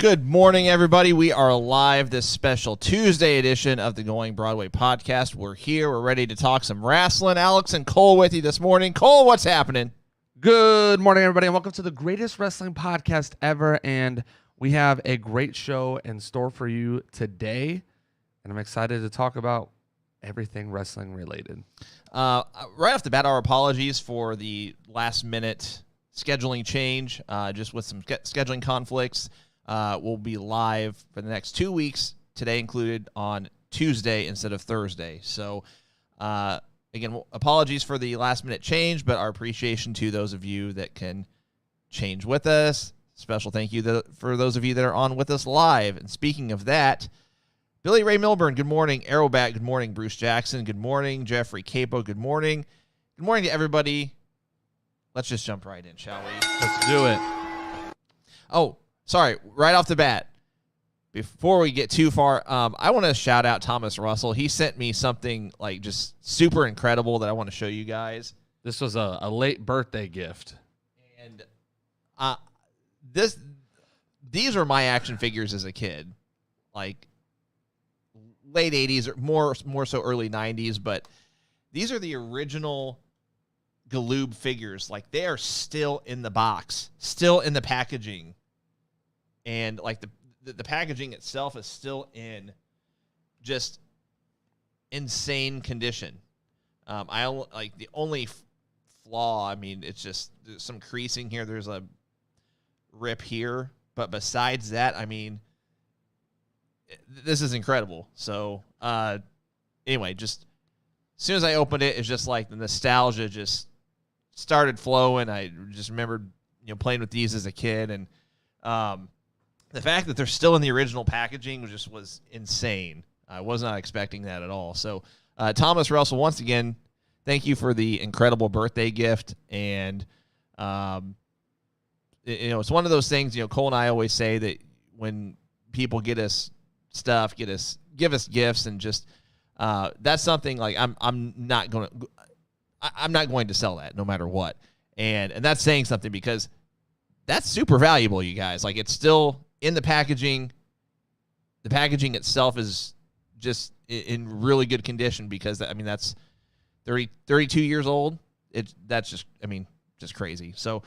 Good morning, everybody. We are live this special Tuesday edition of the Going Broadway podcast. We're here. We're ready to talk some wrestling. Alex and Cole with you this morning. Cole, what's happening? Good morning, everybody, and welcome to the greatest wrestling podcast ever. And we have a great show in store for you today, and I'm excited to talk about everything wrestling related. Right off the bat, our apologies for the last-minute scheduling change, just with some scheduling conflicts. We'll be live for the next 2 weeks, today included, on Tuesday instead of Thursday. So, again, apologies for the last-minute change, but our appreciation to those of you that can change with us. Special thank you for those of you that are on with us live. And speaking of that, Billy Ray Milburn, good morning. Arrowbat, good morning. Bruce Jackson, good morning. Jeffrey Capo, good morning. Good morning to everybody. Let's just jump right in, shall we? Let's do it. Oh, sorry, right off the bat, before we get too far, I want to shout out Thomas Russell. He sent me something like just super incredible that I want to show you guys. This was a late birthday gift. And these are my action figures as a kid, like late 80s or more so early 90s, but these are the original Galoob figures. Like, they are still in the box, still in the packaging. And like the packaging itself is still in just insane condition. I like the only flaw. I mean, it's just there's some creasing here. There's a rip here, but besides that, I mean, this is incredible. So anyway, just as soon as I opened it, it's just like the nostalgia just started flowing. I just remembered playing with these as a kid, and the fact that they're still in the original packaging was insane. I was not expecting that at all. So, Thomas Russell, once again, thank you for the incredible birthday gift. And, it's one of those things, Cole and I always say that when people get us stuff, give us gifts, and just that's something like I'm not going to sell that no matter what. And that's saying something, because that's super valuable, you guys. Like, it's still in the packaging. The packaging itself is just in really good condition, because that's 32 years old. That's just crazy. So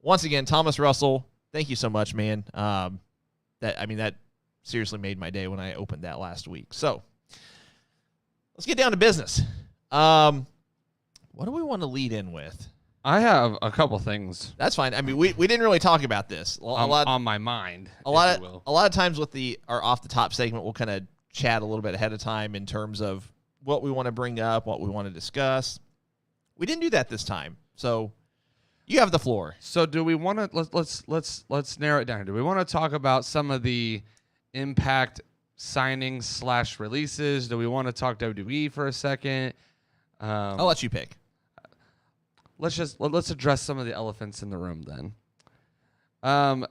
once again, Thomas Russell, thank you so much, man. That seriously made my day when I opened that last week. So let's get down to business. What do we want to lead in with? I have a couple things. That's fine. I mean, we didn't really talk about this. On my mind. A lot of times with our off the top segment, we'll kind of chat a little bit ahead of time in terms of what we want to bring up, what we want to discuss. We didn't do that this time, so you have the floor. So do we want to let's narrow it down? Do we want to talk about some of the Impact signings / releases? Do we want to talk WWE for a second? I'll let you pick. Let's address some of the elephants in the room then.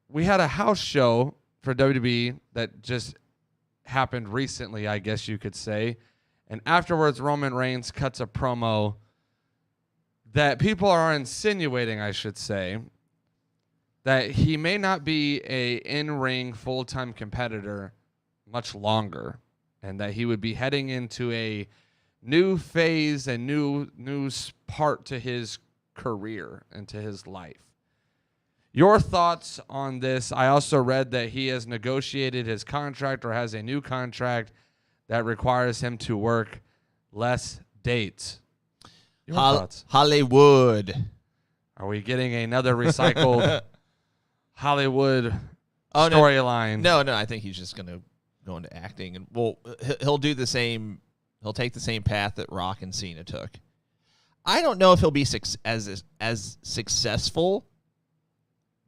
We had a house show for WWE that just happened recently, I guess you could say. And afterwards, Roman Reigns cuts a promo that people are insinuating, I should say, that he may not be a in-ring full-time competitor much longer, and that he would be heading into a new phase and new part to his career and to his life. Your thoughts on this? I also read that he has negotiated his contract, or has a new contract that requires him to work less dates. Your thoughts? Hollywood. Are we getting another recycled Hollywood storyline? No, I think he's just going to go into acting, and he'll do the same. He'll take the same path that Rock and Cena took. I don't know if he'll be as successful,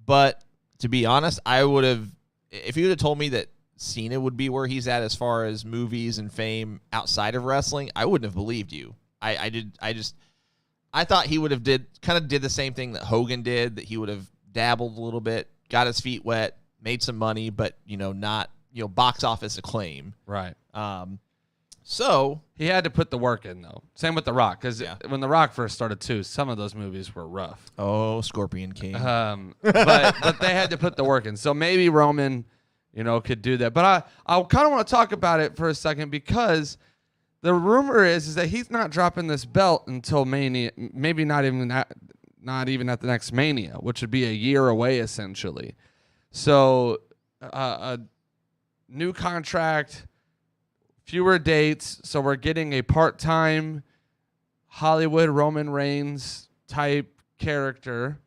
but to be honest, if you would have told me that Cena would be where he's at as far as movies and fame outside of wrestling, I wouldn't have believed you. I thought he would have did the same thing that Hogan did, that he would have dabbled a little bit, got his feet wet, made some money, but not box office acclaim. Right. So he had to put the work in, though. Same with The Rock, because when The Rock first started, too, some of those movies were rough. Oh, Scorpion King. But they had to put the work in. So maybe Roman, could do that. But I kind of want to talk about it for a second, because the rumor is that he's not dropping this belt until Mania, maybe not even at the next Mania, which would be a year away, essentially. So a new contract, fewer dates, so we're getting a part-time Hollywood Roman Reigns type character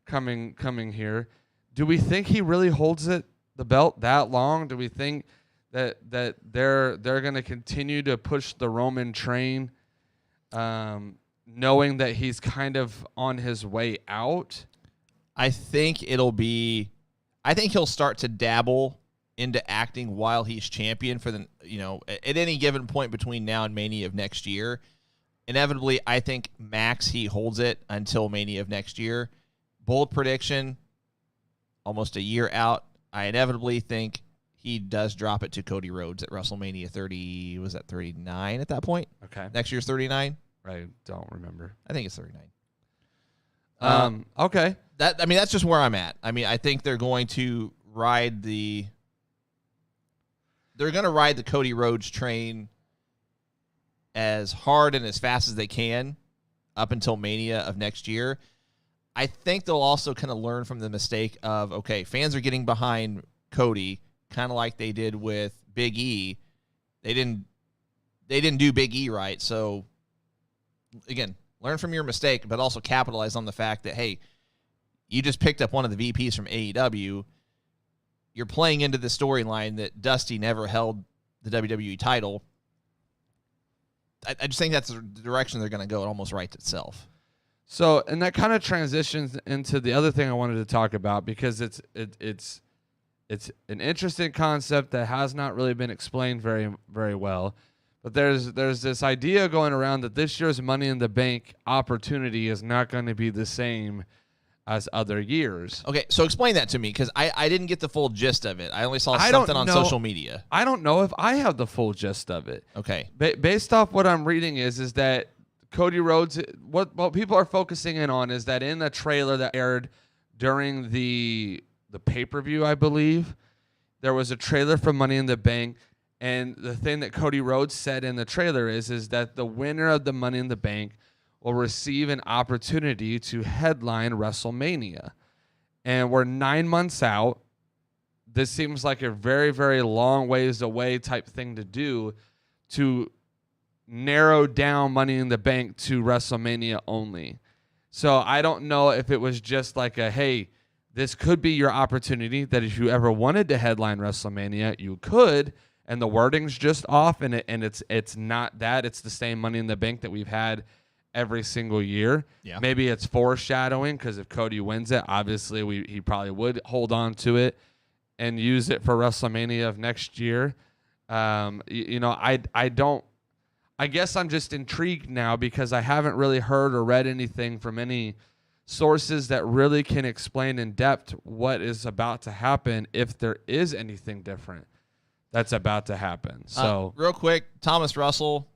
coming here. Do we think he really holds the belt that long? Do we think that they're going to continue to push the Roman train, knowing that he's kind of on his way out? I think he'll start to dabble into acting while he's champion for at any given point between now and Mania of next year. Inevitably, I think max he holds it until Mania of next year. Bold prediction, almost a year out. I inevitably think he does drop it to Cody Rhodes at WrestleMania 30. Was that 39 at that point? Okay. Next year's 39? I don't remember. I think it's 39. Okay. That's just where I'm at. I think they're going to ride the Cody Rhodes train as hard and as fast as they can up until Mania of next year. I think they'll also kind of learn from the mistake of, okay, fans are getting behind Cody, kind of like they did with Big E. They didn't do Big E right. So again, learn from your mistake, but also capitalize on the fact that, hey, you just picked up one of the VPs from AEW. You're playing into the storyline that Dusty never held the WWE title. I just think that's the direction they're going to go. It almost writes itself. So, and that kind of transitions into the other thing I wanted to talk about, because it's an interesting concept that has not really been explained very, very well. But there's this idea going around that this year's Money in the Bank opportunity is not going to be the same as other years. Okay, so explain that to me, because I didn't get the full gist of it. I only saw something on social media. I don't know if I have the full gist of it. Okay. Based off what I'm reading is that Cody Rhodes, what people are focusing in on is that in the trailer that aired during the pay-per-view, I believe, there was a trailer for Money in the Bank, and the thing that Cody Rhodes said in the trailer is that the winner of the Money in the Bank will receive an opportunity to headline WrestleMania. And we're 9 months out. This seems like a very, very long ways away type thing to do, to narrow down Money in the Bank to WrestleMania only. So I don't know if it was just like hey, this could be your opportunity, that if you ever wanted to headline WrestleMania, you could, and the wording's just off, and it's not that. It's the same Money in the Bank that we've had every single year. Yeah. Maybe it's foreshadowing, because if Cody wins it, obviously he probably would hold on to it and use it for WrestleMania of next year. I guess I'm just intrigued now, because I haven't really heard or read anything from any sources that really can explain in depth what is about to happen, if there is anything different that's about to happen. So real quick, Thomas Russell,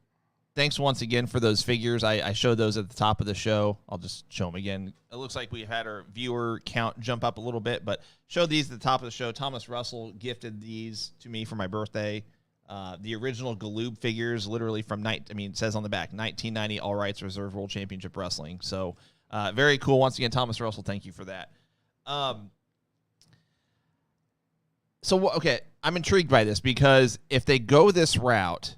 thanks once again for those figures. I showed those at the top of the show. I'll just show them again. It looks like we've had our viewer count jump up a little bit, but show these at the top of the show. Thomas Russell gifted these to me for my birthday. The original Galoob figures, literally from it says on the back, 1990 All Rights Reserved World Championship Wrestling. So very cool. Once again, Thomas Russell, thank you for that. Okay, I'm intrigued by this, because if they go this route,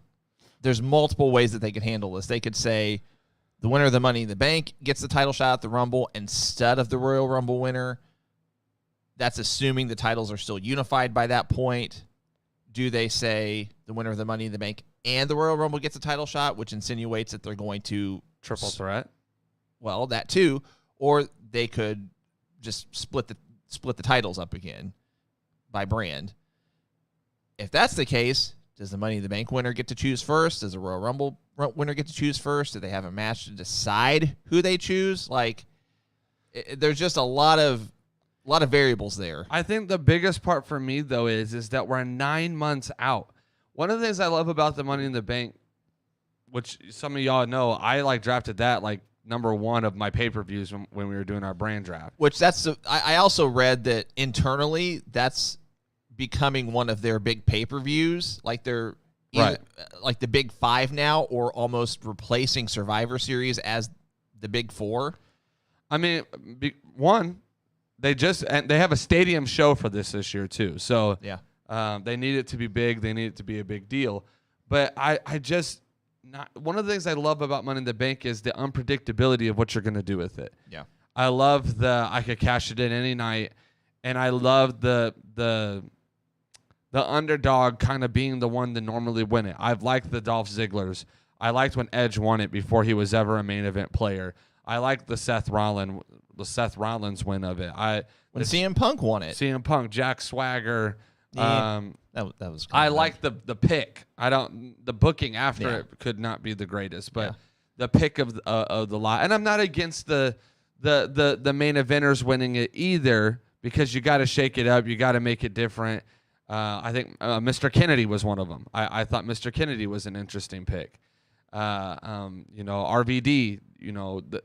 there's multiple ways that they could handle this. They could say the winner of the Money in the Bank gets the title shot at the Rumble instead of the Royal Rumble winner. That's assuming the titles are still unified by that point. Do they say the winner of the Money in the Bank and the Royal Rumble gets a title shot, which insinuates that they're going to triple threat? Well, that too. Or they could just split the titles up again by brand. If that's the case, does the Money in the Bank winner get to choose first? Does the Royal Rumble winner get to choose first? Do they have a match to decide who they choose? There's just a lot of variables there. I think the biggest part for me, though, is that we're 9 months out. One of the things I love about the Money in the Bank, which some of y'all know, I drafted that number one of my pay-per-views when we were doing our brand draft. Which I also read that internally that's becoming one of their big pay-per-views. Like they're either, like the big 5 now, or almost replacing Survivor Series as the big 4. I mean, they have a stadium show for this year too. So yeah, they need it to be big. They need it to be a big deal. But one of the things I love about Money in the Bank is the unpredictability of what you're going to do with it. Yeah, I love I could cash it in any night, and I love the underdog kind of being the one to normally win it. I've liked the Dolph Zigglers. I liked when Edge won it before he was ever a main event player. I liked the Seth Rollins win of it. When CM Punk won it. CM Punk, Jack Swagger. Yeah, that was. I like the pick. The booking after it could not be the greatest, but the pick of the lot. And I'm not against the main eventers winning it either, because you got to shake it up. You got to make it different. I think Mr. Kennedy was one of them. I thought Mr. Kennedy was an interesting pick. RVD.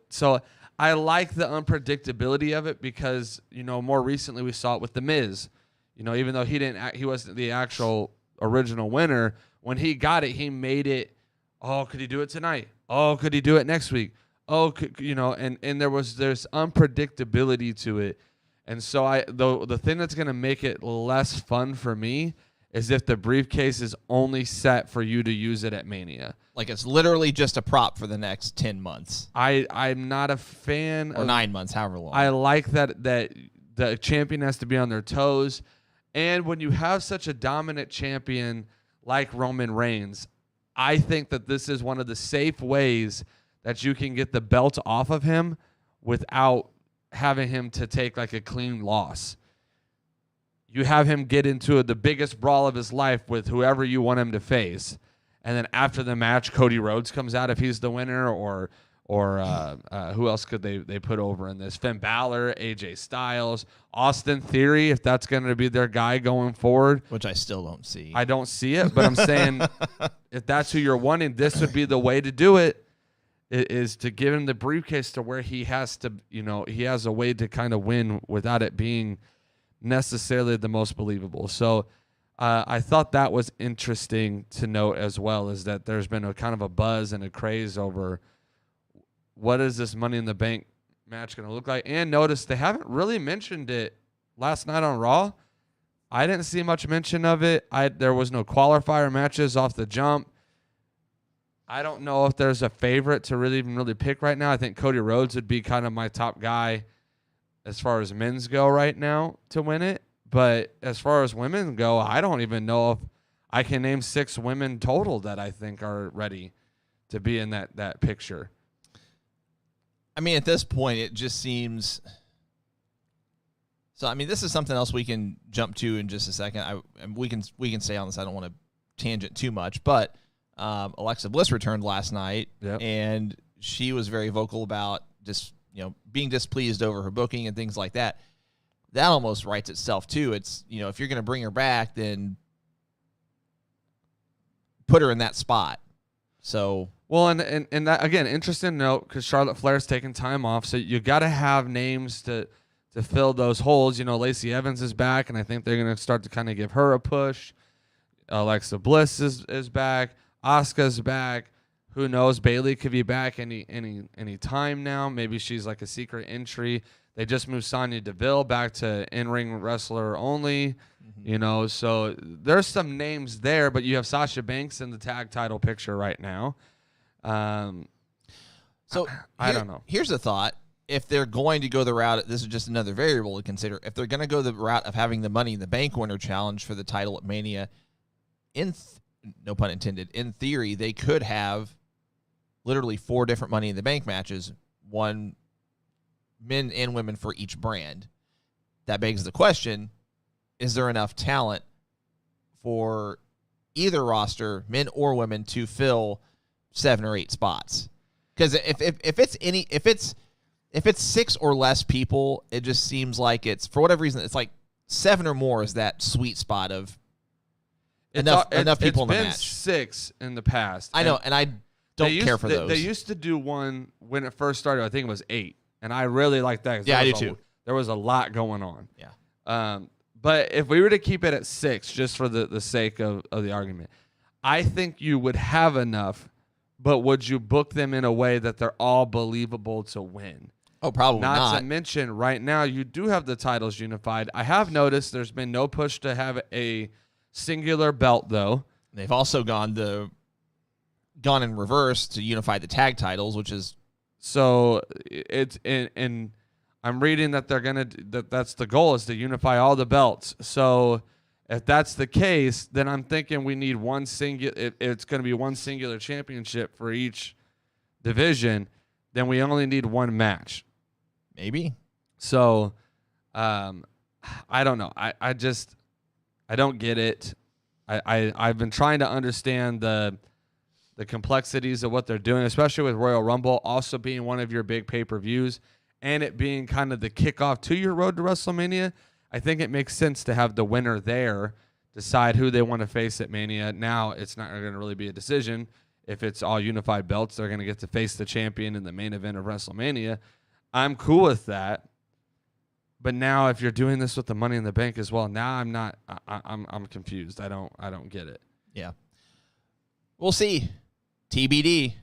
So I like the unpredictability of it because more recently we saw it with The Miz. Even though he wasn't the actual original winner, when he got it, he made it. Oh, could he do it tonight? Oh, could he do it next week? Oh, and there's unpredictability to it. And so the thing that's going to make it less fun for me is if the briefcase is only set for you to use it at Mania. Like it's literally just a prop for the next 10 months. I'm not a fan or 9 months, however long. I like that the champion has to be on their toes. And when you have such a dominant champion like Roman Reigns, I think that this is one of the safe ways that you can get the belt off of him without having him to take like a clean loss. You have him get into the biggest brawl of his life with whoever you want him to face. And then after the match, Cody Rhodes comes out if he's the winner, or who else could they put over in this? Finn Balor, AJ Styles, Austin Theory, if that's going to be their guy going forward. Which I still don't see. I don't see it, but I'm saying if that's who you're wanting, this would be the way to do it, is to give him the briefcase to where he has to, he has a way to kind of win without it being necessarily the most believable. So I thought that was interesting to note as well, is that there's been a kind of a buzz and a craze over what is this Money in the Bank match going to look like. And notice they haven't really mentioned it last night on Raw. I didn't see much mention of it. There was no qualifier matches off the jump. I don't know if there's a favorite to really pick right now. I think Cody Rhodes would be kind of my top guy as far as men's go right now to win it. But as far as women go, I don't even know if I can name 6 women total that I think are ready to be in that picture. I mean, at this point, it just seems... So, I mean, this is something else we can jump to in just a second. We can stay on this. I don't want to tangent too much. But Alexa Bliss returned last night, and she was very vocal about just being displeased over her booking and things like that. That almost writes itself, too. It's, if you're going to bring her back, then put her in that spot. So... Well, and that, again, interesting note, because Charlotte Flair's taking time off, so you got to have names to fill those holes. Lacey Evans is back, and I think they're going to start to kind of give her a push. Alexa Bliss is back. Asuka's back. Who knows? Bayley could be back any time now. Maybe she's like a secret entry. They just moved Sonya Deville back to in-ring wrestler only. So there's some names there, but you have Sasha Banks in the tag title picture right now. So I don't know. Here's a thought. If they're going to go the route, this is just another variable to consider. If they're going to go the route of having the Money in the Bank winner challenge for the title at Mania, no pun intended, in theory, they could have literally 4 different Money in the Bank matches, one men and women for each brand. That begs the question, is there enough talent for either roster, men or women, to fill 7 or 8 spots? Because if it's 6 or less people, it just seems like it's, for whatever reason, it's like 7 or more is that sweet spot of. enough people in the been match. 6 in the past. I know, and I don't care for those. They used to do one when it first started. I think it was 8, and I really liked that. Yeah, I do too. There was a lot going on. Yeah. But if we were to keep it at 6, just for the sake of the argument, I think you would have enough. But would you book them in a way that they're all believable to win? Oh, probably not. Not to mention, right now, you do have the titles unified. I have noticed there's been no push to have a singular belt, though. They've also gone in reverse to unify the tag titles, which is... So it's and I'm reading that that's the goal, is to unify all the belts. So if that's the case, then I'm thinking we need one singular. It's going to be one singular championship for each division. Then we only need one match. Maybe. So, I don't know. I don't get it. I've been trying to understand the complexities of what they're doing, especially with Royal Rumble also being one of your big pay-per-views and it being kind of the kickoff to your road to WrestleMania. I think it makes sense to have the winner there decide who they want to face at Mania. Now it's not going to really be a decision. If it's all unified belts, they're going to get to face the champion in the main event of WrestleMania. I'm cool with that. But now if you're doing this with the Money in the Bank as well, now I'm not. I'm confused. I don't get it. Yeah. We'll see. TBD.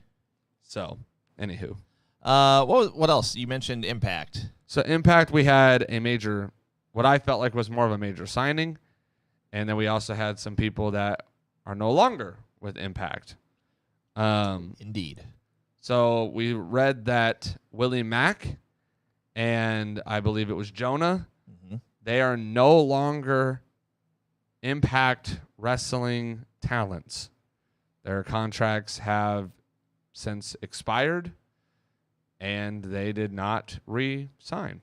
So, anywho. What else? You mentioned Impact. So Impact, we had a major, what I felt like was more of a major signing, and then we also had some people that are no longer with Impact. Indeed. So we read that Willie Mack and I believe it was Jonah, they are no longer Impact Wrestling talents. Their contracts have since expired, and they did not re-sign.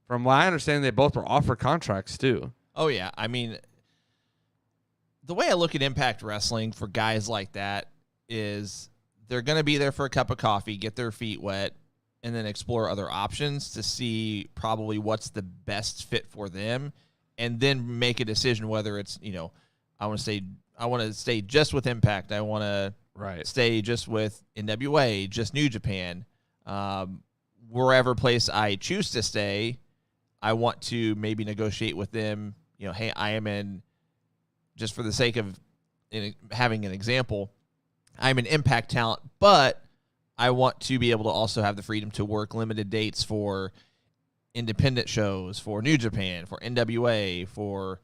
From what I understand, they both were offered contracts too. Oh, yeah. I mean, the way I look at Impact Wrestling for guys like that is they're going to be there for a cup of coffee, get their feet wet, and then explore other options to see probably what's the best fit for them, and then make a decision whether it's, I want to stay just with Impact. I want to stay just with NWA, just New Japan. Wherever place I choose to stay, I want to maybe negotiate with them. Hey, I am in, just for the sake of having an example, I'm an Impact talent, but I want to be able to also have the freedom to work limited dates for independent shows, for New Japan, for NWA, for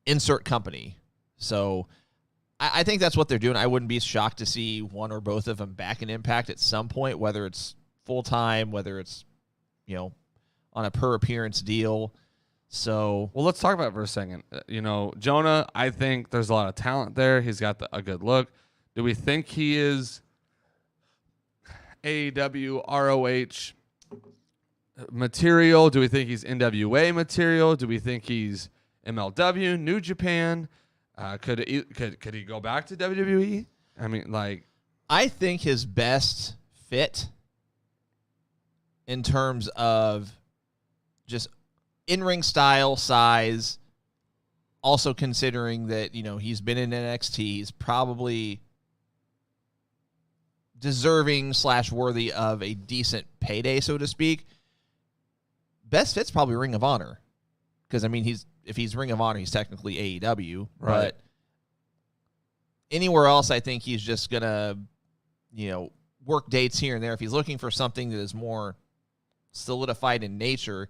insert company. So I think that's what they're doing. I wouldn't be shocked to see one or both of them back in Impact at some point, whether it's full-time, whether it's, on a per-appearance deal. So, well, let's talk about it for a second. Jonah, I think there's a lot of talent there. He's got a good look. Do we think he is AEW, ROH material? Do we think he's NWA material? Do we think he's MLW, New Japan? Could he go back to WWE? I mean, I think his best fit in terms of just in-ring style, size, also considering that, he's been in NXT, he's probably deserving / worthy of a decent payday, so to speak. Best fit's probably Ring of Honor. Because, if he's Ring of Honor, he's technically AEW. Right. But anywhere else, I think he's just going to, work dates here and there. If he's looking for something that is more solidified in nature,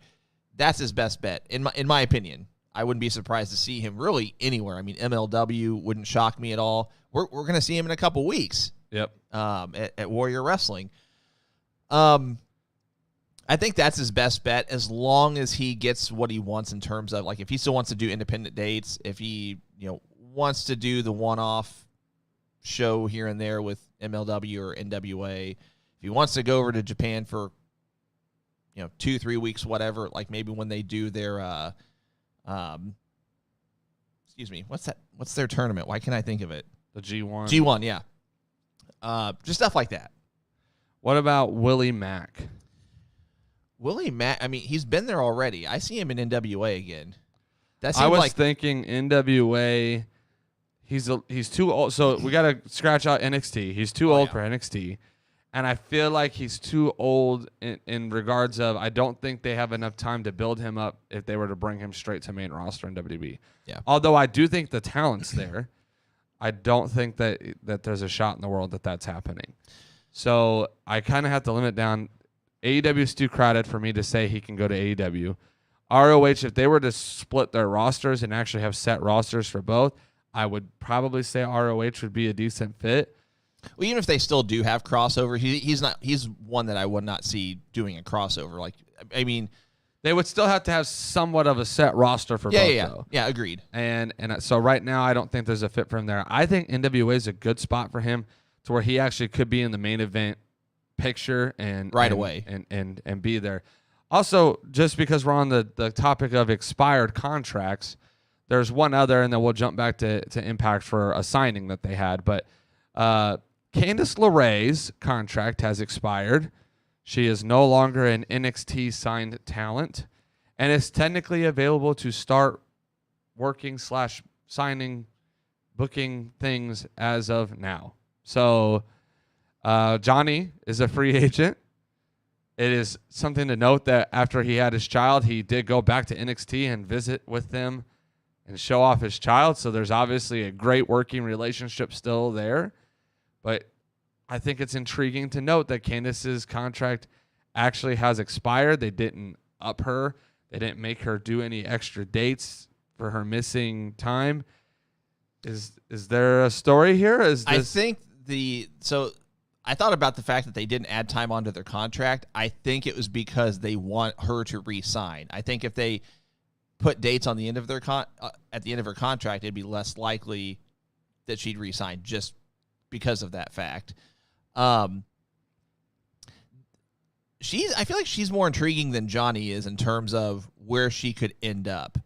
that's his best bet, in my opinion. I wouldn't be surprised to see him really anywhere. MLW wouldn't shock me at all. We're going to see him in a couple weeks. Yep. At Warrior Wrestling. I think that's his best bet, as long as he gets what he wants in terms of, if he still wants to do independent dates, if he, wants to do the one-off show here and there with MLW or NWA, if he wants to go over to Japan for, 2-3 weeks, whatever, maybe when they do their, what's their tournament? Why can't I think of it? The G1. G1, yeah. Just stuff like that. What about Willie Mack? Willie Mack, he's been there already. I see him in NWA again. I was thinking NWA, he's too old. So we got to scratch out NXT. He's too old for NXT. And I feel like he's too old in regards of I don't think they have enough time to build him up if they were to bring him straight to main roster in WWE. Yeah. Although I do think the talent's there, I don't think that there's a shot in the world that that's happening. So I kind of have to limit down. AEW is too crowded for me to say he can go to AEW. ROH, if they were to split their rosters and actually have set rosters for both, I would probably say ROH would be a decent fit. Well, even if they still do have crossover, he's one that I would not see doing a crossover. Like, I mean, they would still have to have somewhat of a set roster for both, though. Yeah, agreed. And so right now, I don't think there's a fit for him there. I think NWA is a good spot for him to where he actually could be in the main event picture and away and be there. Also, just because we're on the topic of expired contracts, there's one other, and then we'll jump back to Impact for a signing that they had. But Candice LeRae's contract has expired. She is no longer an NXT signed talent and is technically available to start working / signing, booking things as of now. So Johnny is a free agent. It is something to note that after he had his child, he did go back to NXT and visit with them and show off his child. So there's obviously a great working relationship still there. But I think it's intriguing to note that Candice's contract actually has expired. They didn't up her. They didn't make her do any extra dates for her missing time. Is there a story here? I thought about the fact that they didn't add time onto their contract. I think it was because they want her to re-sign. I think if they put dates on the end of their at the end of her contract, it'd be less likely that she'd re-sign just because of that fact. I feel like she's more intriguing than Johnny is in terms of where she could end up.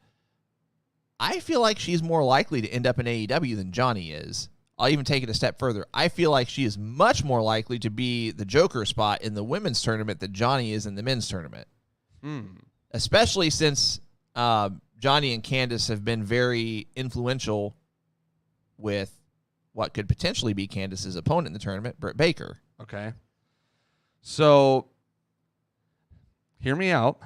I feel like she's more likely to end up in AEW than Johnny is. I'll even take it a step further. I feel like she is much more likely to be the Joker spot in the women's tournament than Johnny is in the men's tournament. Especially since Johnny and Candice have been very influential with what could potentially be Candice's opponent in the tournament, Britt Baker. Okay. So, hear me out.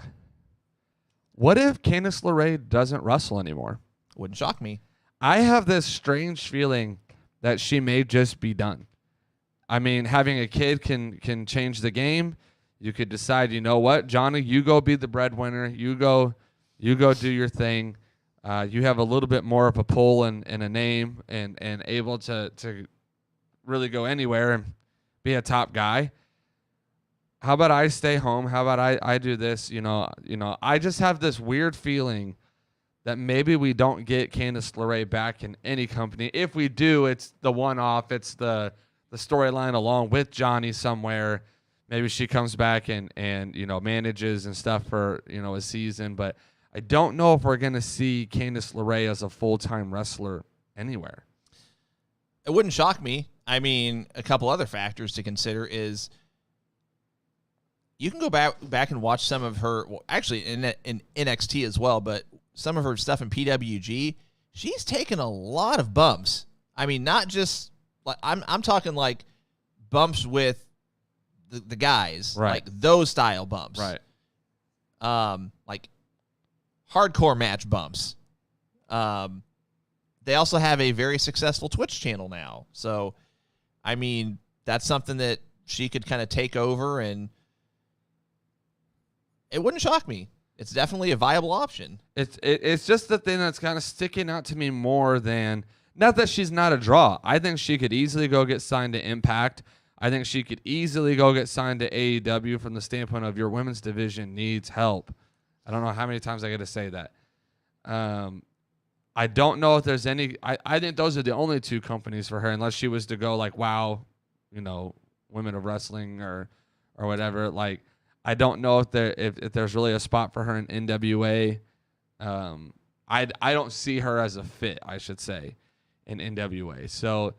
What if Candice LeRae doesn't wrestle anymore? Wouldn't shock me. I have this strange feeling that she may just be done. I mean, having a kid can change the game. You could decide, you know what, Johnny, you go be the breadwinner. You go do your thing. You have a little bit more of a pull and a name and able to really go anywhere and be a top guy. How about I stay home? How about I do this? You know, I just have this weird feeling that maybe we don't get Candice LeRae back in any company. If we do, it's the one-off. It's the storyline along with Johnny somewhere. Maybe she comes back and manages and stuff for, a season. But I don't know if we're going to see Candice LeRae as a full-time wrestler anywhere. It wouldn't shock me. I mean, a couple other factors to consider is you can go back and watch some of her, well, actually in NXT as well, but some of her stuff in PWG, she's taken a lot of bumps. I mean, not just like I'm talking like bumps with the guys, right? Like those style bumps, right? Like hardcore match bumps. They also have a very successful Twitch channel now, so I mean that's something that she could kind of take over, and it wouldn't shock me. It's definitely a viable option. It's just the thing that's kind of sticking out to me more than, not that she's not a draw. I think she could easily go get signed to Impact. I think she could easily go get signed to AEW from the standpoint of your women's division needs help. I don't know how many times I got to say that. I don't know if there's any. I think those are the only two companies for her, unless she was to go like, wow, Women of Wrestling or whatever. Like, I don't know if there's really a spot for her in NWA. I don't see her as a fit, I should say, in NWA. So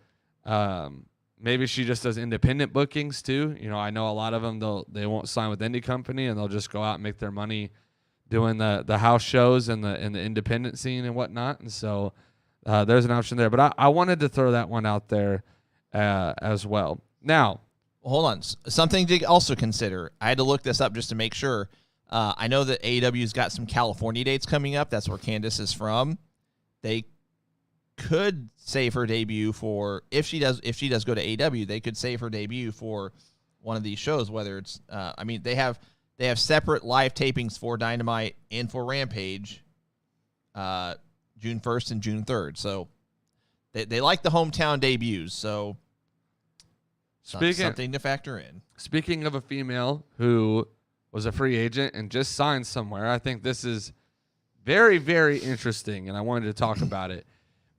maybe she just does independent bookings too. I know a lot of them they won't sign with any company and they'll just go out and make their money doing the house shows and the independent scene and whatnot. And so there's an option there. But I wanted to throw that one out there as well. Now, hold on. Something to also consider. I had to look this up just to make sure. I know that AEW's got some California dates coming up. That's where Candice is from. They could save her debut for if she does go to AEW. They could save her debut for one of these shows. Whether it's they have separate live tapings for Dynamite and for Rampage, June 1st and June 3rd. So they like the hometown debuts. So something to factor in. Speaking of a female who was a free agent and just signed somewhere, I think this is very, very interesting, and I wanted to talk about it.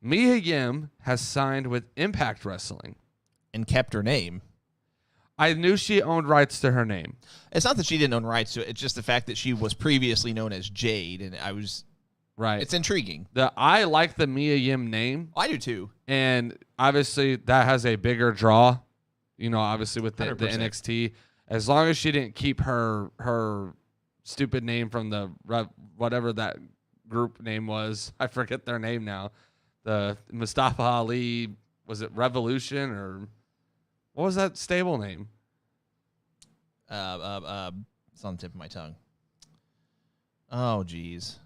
Mia Yim has signed with Impact Wrestling. And kept her name. I knew she owned rights to her name. It's not that she didn't own rights to it. It's just the fact that she was previously known as Jade, and I was... Right. It's intriguing. I like the Mia Yim name. I do too. And obviously that has a bigger draw, obviously with the 100%. NXT. As long as she didn't keep her stupid name from the whatever that group name was. I forget their name now. The Mustafa Ali, was it Revolution or what was that stable name? It's on the tip of my tongue. Oh, geez.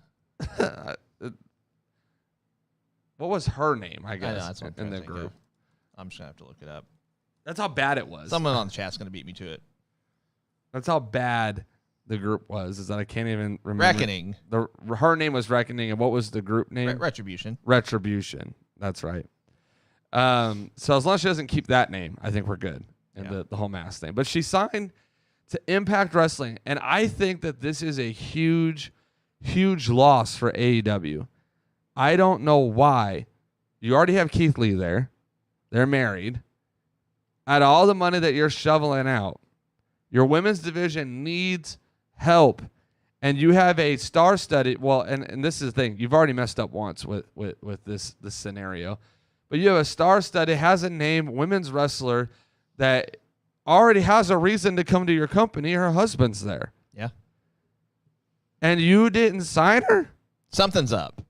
What was her name, I guess, I know, that's what in the group? I'm just going to have to look it up. That's how bad it was. Someone on the chat's going to beat me to it. That's how bad the group was, is that I can't even remember. Reckoning. Her name was Reckoning, and what was the group name? Retribution. Retribution. That's right. So as long as she doesn't keep that name, I think we're good in the whole mask thing. But she signed to Impact Wrestling, and I think that this is a huge, huge loss for AEW. I don't know why. You already have Keith Lee there. They're married. Out of all the money that you're shoveling out, your women's division needs help. And you have a star-studded, well, and this is the thing. You've already messed up once with this scenario. But you have a star-studded, has a name, women's wrestler that already has a reason to come to your company. Her husband's there. Yeah. And you didn't sign her? Something's up.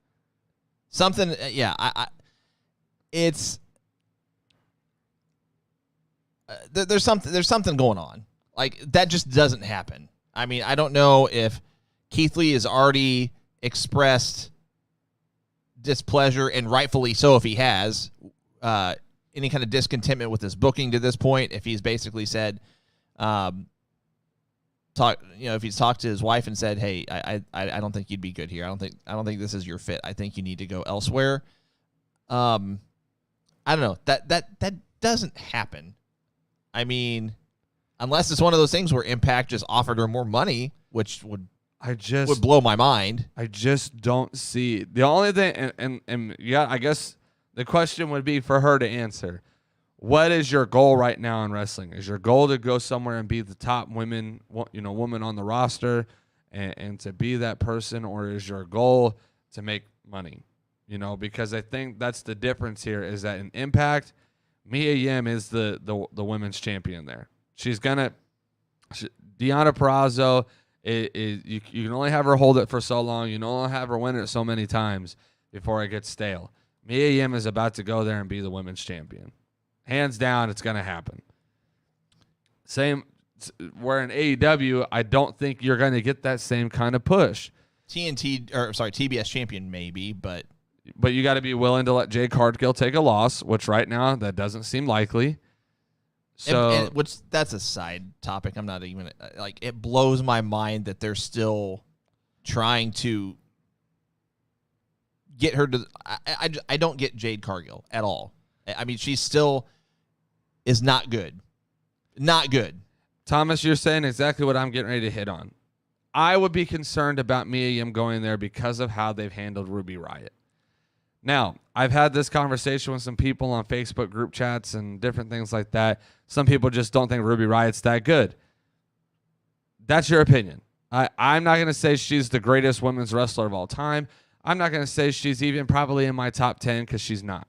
Something, it's... There's something going on. Like, that just doesn't happen. I mean, I don't know if Keith Lee has already expressed displeasure, and rightfully so if he has, any kind of discontentment with his booking to this point. If he's basically said, if he's talked to his wife and said, hey, I don't think you'd be good here. I don't think this is your fit. I think you need to go elsewhere. I don't know. That doesn't happen. I mean, unless it's one of those things where Impact just offered her more money, which would blow my mind. I just don't see the only thing, and I guess the question would be for her to answer. What is your goal right now in wrestling? Is your goal to go somewhere and be the top woman on the roster and to be that person, or is your goal to make money? Because I think that's the difference here, is that in Impact, Mia Yim is the women's champion there. She's Deonna Purrazzo, you can only have her hold it for so long. You can only have her win it so many times before it gets stale. Mia Yim is about to go there and be the women's champion. Hands down, it's going to happen. Same, where in AEW, I don't think you're going to get that same kind of push. TBS champion maybe, but you got to be willing to let Jade Cargill take a loss, which right now that doesn't seem likely. So, that's a side topic. I'm not even it blows my mind that they're still trying to get her to. I don't get Jade Cargill at all. I mean, she still is not good. Not good. Thomas, you're saying exactly what I'm getting ready to hit on. I would be concerned about Mia Yim going there because of how they've handled Ruby Riott. Now, I've had this conversation with some people on Facebook group chats and different things like that. Some people just don't think Ruby Riott's that good. That's your opinion. I'm not going to say she's the greatest women's wrestler of all time. I'm not going to say she's even probably in my top 10 because she's not.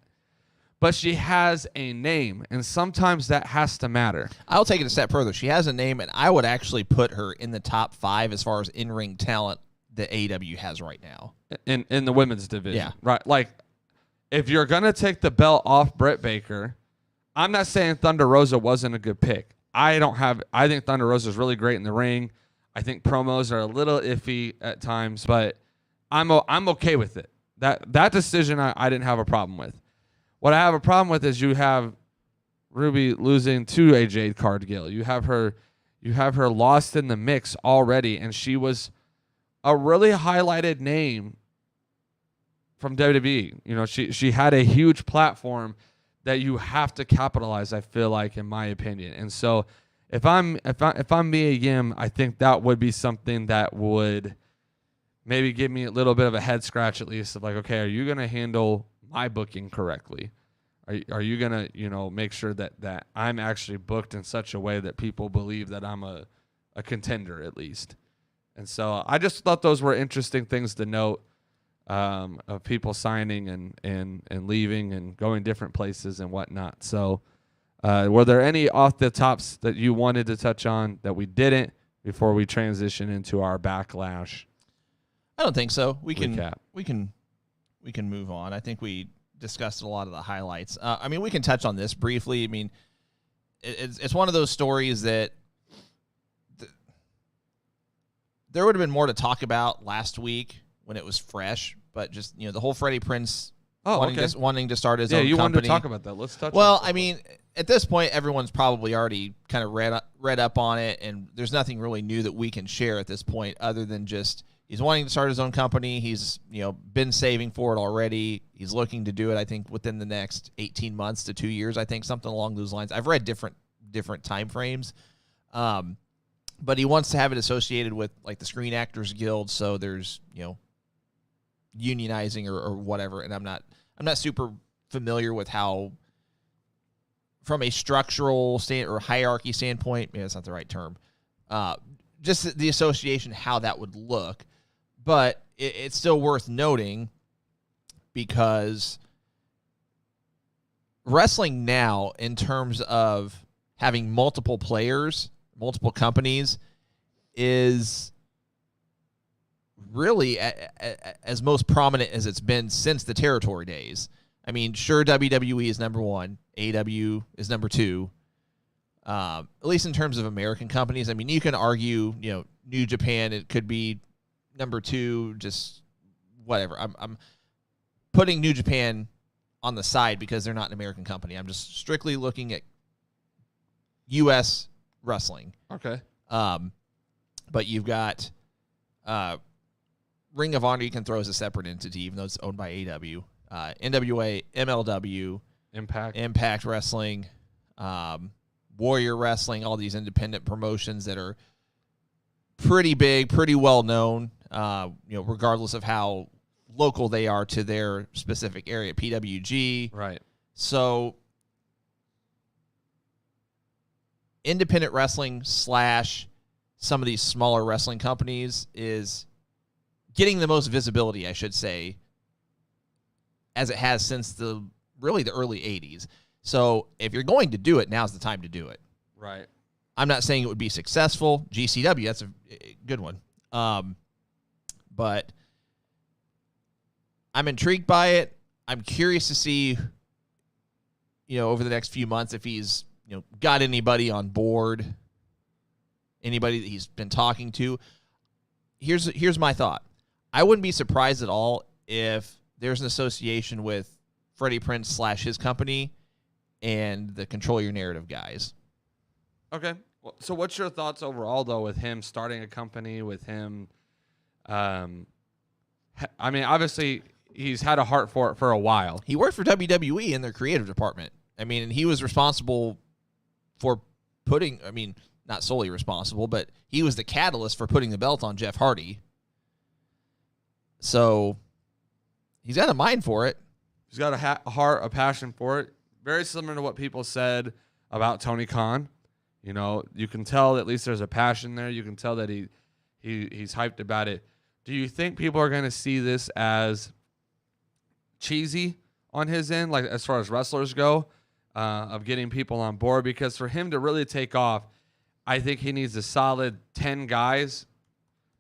But she has a name, and sometimes that has to matter. I'll take it a step further. She has a name, and I would actually put her in the top 5 as far as in-ring talent that AEW has right now. In the women's division. Yeah. Right. Like, if you're going to take the belt off Britt Baker, I'm not saying Thunder Rosa wasn't a good pick. I think Thunder Rosa is really great in the ring. I think promos are a little iffy at times, but I'm okay with it. That decision I didn't have a problem with. What I have a problem with is you have Ruby losing to a Jade Cargill. You have her lost in the mix already, and she was a really highlighted name from WWE. You know, she had a huge platform that you have to capitalize, I feel like, in my opinion. And so if I'm Mia Yim, I think that would be something that would maybe give me a little bit of a head scratch, at least, of like, okay, are you going to handle my booking correctly? Are you going to, you know, make sure that I'm actually booked in such a way that people believe that I'm a contender, at least? And so I just thought those were interesting things to note, of people signing and leaving and going different places and whatnot. So were there any off the tops that you wanted to touch on that we didn't before we transition into our Backlash? I don't think so. We recap? can move on. I think we discussed a lot of the highlights. I mean, we can touch on this briefly. I mean, it's one of those stories that there would have been more to talk about last week when it was fresh, but just, you know, the whole Freddie Prinze wanting to start his own company. Yeah, you wanted to talk about that. Let's touch on it. Well, I mean, at this point, everyone's probably already kind of read up on it, and there's nothing really new that we can share at this point other than just he's wanting to start his own company. He's, you know, been saving for it already. He's looking to do it, I think, within the next 18 months to 2 years, I think, something along those lines. I've read different time frames. But he wants to have it associated with, like, the Screen Actors Guild, so there's, you know, unionizing or whatever. And I'm not super familiar with how, from a structural or hierarchy standpoint, maybe that's not the right term, just the association, how that would look. But it's still worth noting because wrestling now, in terms of having multiple players, multiple companies, is really as most prominent as it's been since the territory days. I mean, sure, WWE is number one. AEW is number two. At least in terms of American companies. I mean, you can argue, you know, New Japan, it could be number two, just whatever. I'm putting New Japan on the side because they're not an American company. I'm just strictly looking at U.S. wrestling. Okay. But you've got Ring of Honor, you can throw as a separate entity, even though it's owned by AEW. NWA, MLW, Impact Wrestling, Warrior Wrestling, all these independent promotions that are pretty big, pretty well known, you know, regardless of how local they are to their specific area. PWG. Right. So independent wrestling / some of these smaller wrestling companies is getting the most visibility, I should say, as it has since the early 80s. So if you're going to do it, now's the time to do it. Right. I'm not saying it would be successful. GCW, that's a good one. But I'm intrigued by it. I'm curious to see, you know, over the next few months if he's, you know, got anybody on board, anybody that he's been talking to. Here's my thought. I wouldn't be surprised at all if there's an association with Freddie Prinze / his company and the Control Your Narrative guys. Okay. Well, so what's your thoughts overall, though, with him starting a company, with him? I mean, obviously, he's had a heart for it for a while. He worked for WWE in their creative department. I mean, and he was responsible for putting, I mean, not solely responsible, but he was the catalyst for putting the belt on Jeff Hardy. So he's got a mind for it. He's got a heart, a passion for it. Very similar to what people said about Tony Khan. You know, you can tell at least there's a passion there. You can tell that he's hyped about it. Do you think people are going to see this as cheesy on his end, like as far as wrestlers go, of getting people on board? Because for him to really take off, I think he needs a solid 10 guys,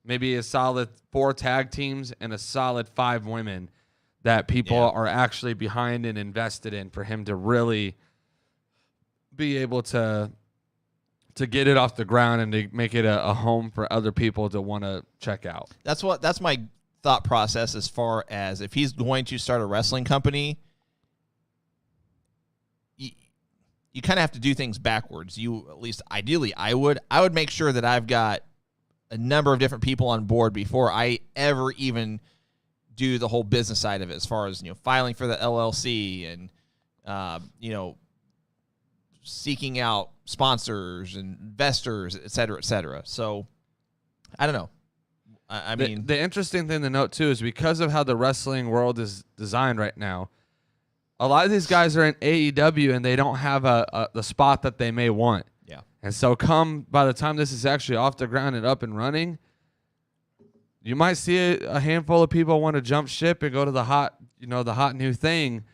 maybe a solid 4 tag teams, and a solid 5 women that people are actually behind and invested in for him to really be able to get it off the ground and to make it a home for other people to want to check out. That's my thought process as far as if he's going to start a wrestling company, you kind of have to do things backwards. You, at least ideally, I would make sure that I've got a number of different people on board before I ever even do the whole business side of it, as far as, filing for the LLC and, seeking out sponsors and investors, et cetera, et cetera. So I don't know. I mean, the interesting thing to note too is because of how the wrestling world is designed right now, a lot of these guys are in AEW and they don't have the spot that they may want. Yeah. And so by the time this is actually off the ground and up and running, you might see a handful of people want to jump ship and go to the hot new thing,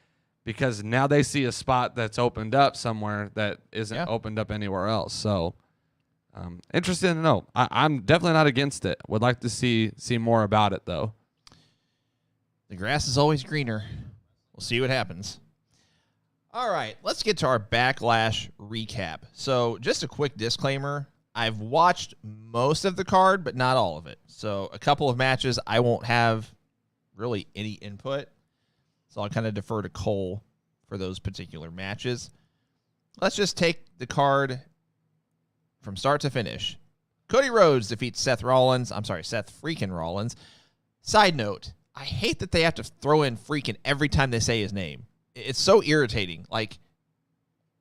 because now they see a spot that's opened up somewhere that isn't opened up anywhere else. So, interesting to know. I'm definitely not against it. Would like to see more about it, though. The grass is always greener. We'll see what happens. All right, let's get to our Backlash recap. So, just a quick disclaimer. I've watched most of the card, but not all of it. So, a couple of matches I won't have really any input. So I'll kind of defer to Cole for those particular matches. Let's just take the card from start to finish. Cody Rhodes defeats Seth freaking Rollins. Side note, I hate that they have to throw in freaking every time they say his name. It's so irritating. Like,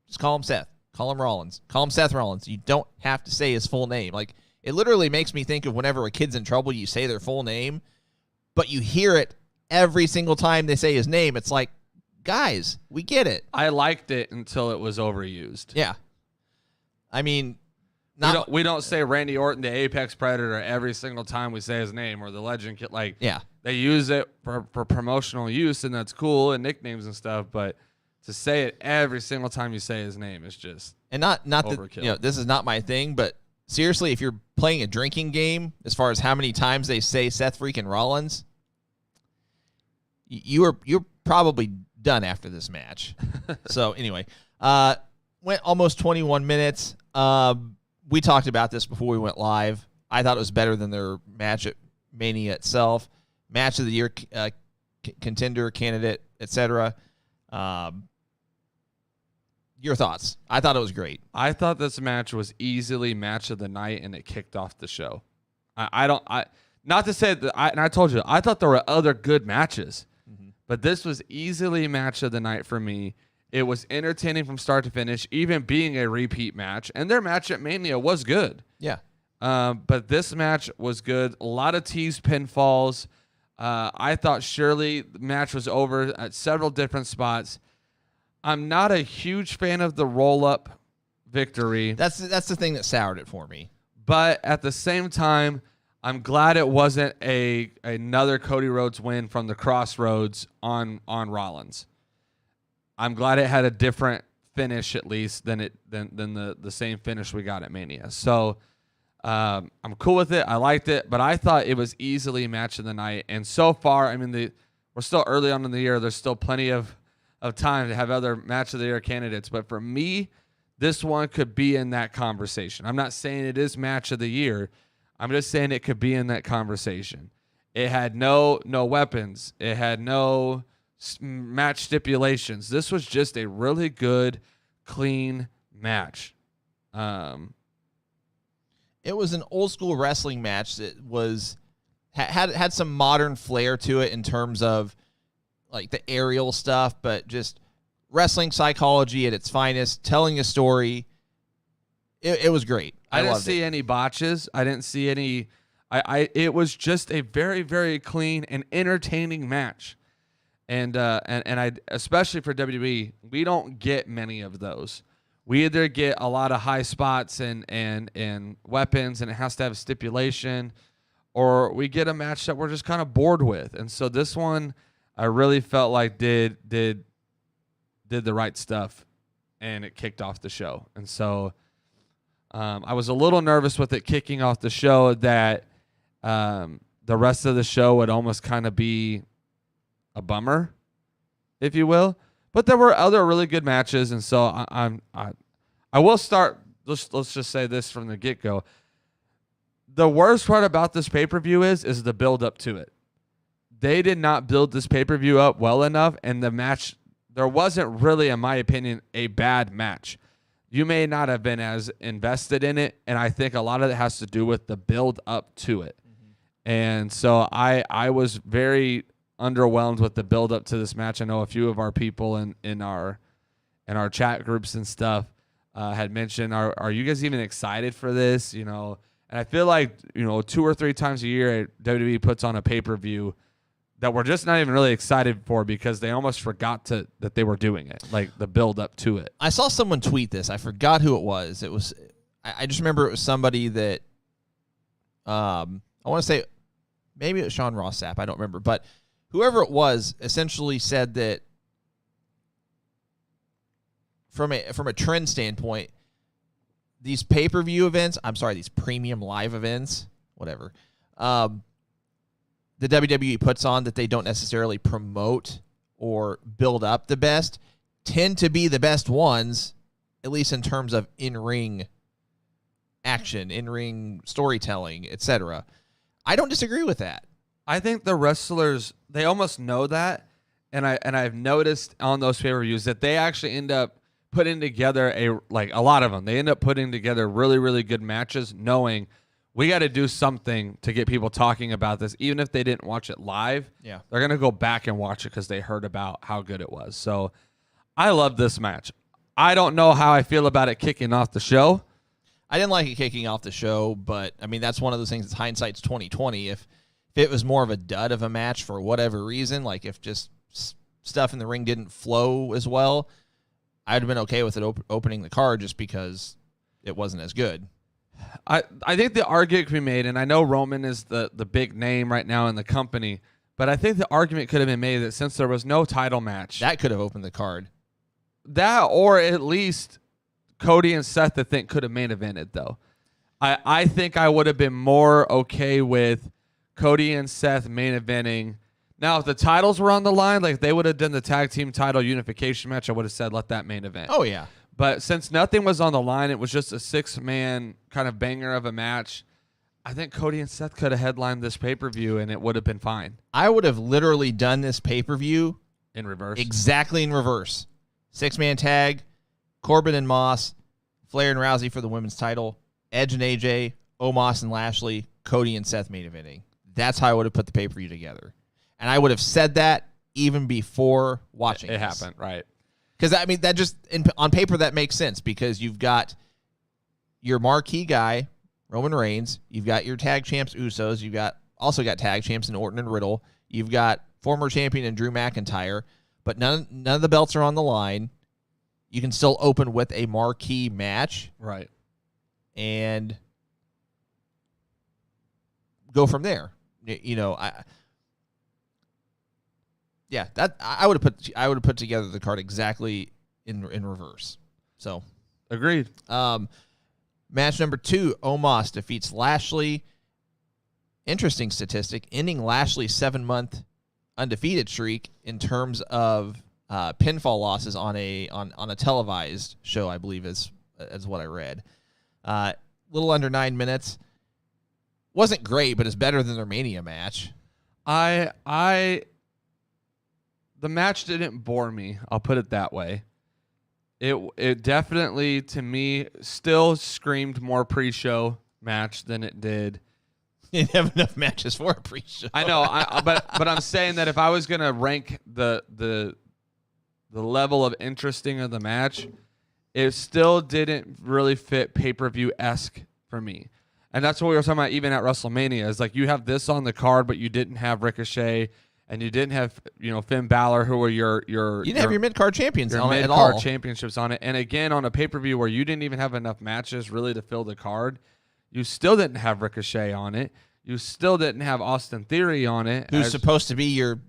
just call him Seth. Call him Rollins. Call him Seth Rollins. You don't have to say his full name. Like, it literally makes me think of whenever a kid's in trouble, you say their full name, but you hear it every single time they say his name. It's like, guys, we get it. I liked it until it was overused. Yeah. I mean, we don't say Randy Orton, the Apex Predator, every single time we say his name, or the Legend Kid. Like, they use it for promotional use, and that's cool, and nicknames and stuff. But to say it every single time you say his name is just not overkill. That, this is not my thing, but seriously, if you're playing a drinking game, as far as how many times they say Seth freaking Rollins, you're probably done after this match. So anyway, went almost 21 minutes. We talked about this before we went live. I thought it was better than their match at Mania itself. Match of the year contender, candidate, etc. Your thoughts? I thought it was great. I thought this match was easily match of the night, and it kicked off the show. Not to say that I told you, I thought there were other good matches. But this was easily match of the night for me. It was entertaining from start to finish, even being a repeat match. And their match at Mania was good. Yeah. But this match was good. A lot of tease pinfalls. I thought surely the match was over at several different spots. I'm not a huge fan of the roll-up victory. That's the thing that soured it for me. But at the same time, I'm glad it wasn't another Cody Rhodes win from the Crossroads on Rollins. I'm glad it had a different finish at least than the same finish we got at Mania. So I'm cool with it. I liked it, but I thought it was easily match of the night. And so far, I mean, we're still early on in the year. There's still plenty of time to have other match of the year candidates. But for me, this one could be in that conversation. I'm not saying it is match of the year. I'm just saying it could be in that conversation. It had no weapons. It had no match stipulations. This was just a really good, clean match. It was an old school wrestling match that was had some modern flair to it in terms of like the aerial stuff, but just wrestling psychology at its finest, telling a story. It was great. I didn't see any botches. I didn't see any. It was just a very, very clean and entertaining match, and I especially for WWE, we don't get many of those. We either get a lot of high spots and weapons, and it has to have a stipulation, or we get a match that we're just kind of bored with. And so this one, I really felt like did the right stuff, and it kicked off the show. And so. I was a little nervous with it kicking off the show that the rest of the show would almost kind of be a bummer, if you will. But there were other really good matches, and so I will start. Let's just say this from the get-go. The worst part about this pay-per-view is the build-up to it. They did not build this pay-per-view up well enough, and the match, there wasn't really, in my opinion, a bad match. You may not have been as invested in it, and I think a lot of it has to do with the build-up to it. Mm-hmm. And so I was very underwhelmed with the build-up to this match. I know a few of our people in our chat groups and stuff had mentioned, are you guys even excited for this? You know, and I feel like, you know, 2 or 3 times a year WWE puts on a pay-per-view that we're just not even really excited for because they almost forgot that they were doing it, like the build up to it. I saw someone tweet this. I forgot who it was. I just remember it was somebody that I want to say maybe it was Sean Ross Sapp. I don't remember, but whoever it was essentially said that from a trend standpoint, these pay-per-view events, these premium live events, whatever, the WWE puts on that they don't necessarily promote or build up the best, tend to be the best ones, at least in terms of in-ring action, in-ring storytelling, etc. I don't disagree with that. I think the wrestlers, they almost know that, and I've noticed on those pay-per-views that they actually end up putting together a lot of them. They end up putting together really, really good matches, knowing we got to do something to get people talking about this, even if they didn't watch it live. Yeah, they're gonna go back and watch it because they heard about how good it was. So, I love this match. I don't know how I feel about it kicking off the show. I didn't like it kicking off the show, but I mean that's one of those things. It's hindsight's 20/20. If it was more of a dud of a match for whatever reason, like if just stuff in the ring didn't flow as well, I'd have been okay with it opening the card just because it wasn't as good. I think the argument can be made, and I know Roman is the big name right now in the company, but I think the argument could have been made that since there was no title match, that could have opened the card. That, or at least Cody and Seth, I think, could have main evented, though. I think I would have been more okay with Cody and Seth main eventing. Now, if the titles were on the line, like if they would have done the tag team title unification match, I would have said let that main event. Oh, yeah. But since nothing was on the line, it was just a 6-man kind of banger of a match. I think Cody and Seth could have headlined this pay-per-view, and it would have been fine. I would have literally done this pay-per-view in reverse. Exactly in reverse. 6-man tag, Corbin and Moss, Flair and Rousey for the women's title, Edge and AJ, Omos and Lashley, Cody and Seth main eventing. That's how I would have put the pay-per-view together. And I would have said that even before watching it happened, right? Because, I mean, that just, on paper, that makes sense because you've got your marquee guy, Roman Reigns. You've got your tag champs, Usos. You've also got tag champs in Orton and Riddle. You've got former champion in Drew McIntyre. But none of the belts are on the line. You can still open with a marquee match. Right. And go from there. You know, yeah, that I would have put together the card exactly in reverse. So, agreed. Match number 2, Omos defeats Lashley. Interesting statistic, ending Lashley's 7-month undefeated streak in terms of pinfall losses on a televised show, I believe is what I read. Little under 9 minutes. Wasn't great, but it's better than their Mania match. The match didn't bore me. I'll put it that way. It definitely, to me, still screamed more pre-show match than it did. You didn't have enough matches for a pre-show. I know, but I'm saying that if I was gonna rank the level of interesting of the match, it still didn't really fit pay-per-view-esque for me. And that's what we were talking about even at WrestleMania. Is like you have this on the card, but you didn't have Ricochet. And you didn't have, Finn Balor, who were your you didn't have your mid-card champions your on it at mid-card all. championships on it. And again, on a pay-per-view where you didn't even have enough matches really to fill the card, you still didn't have Ricochet on it. You still didn't have Austin Theory on it. Who's supposed to be your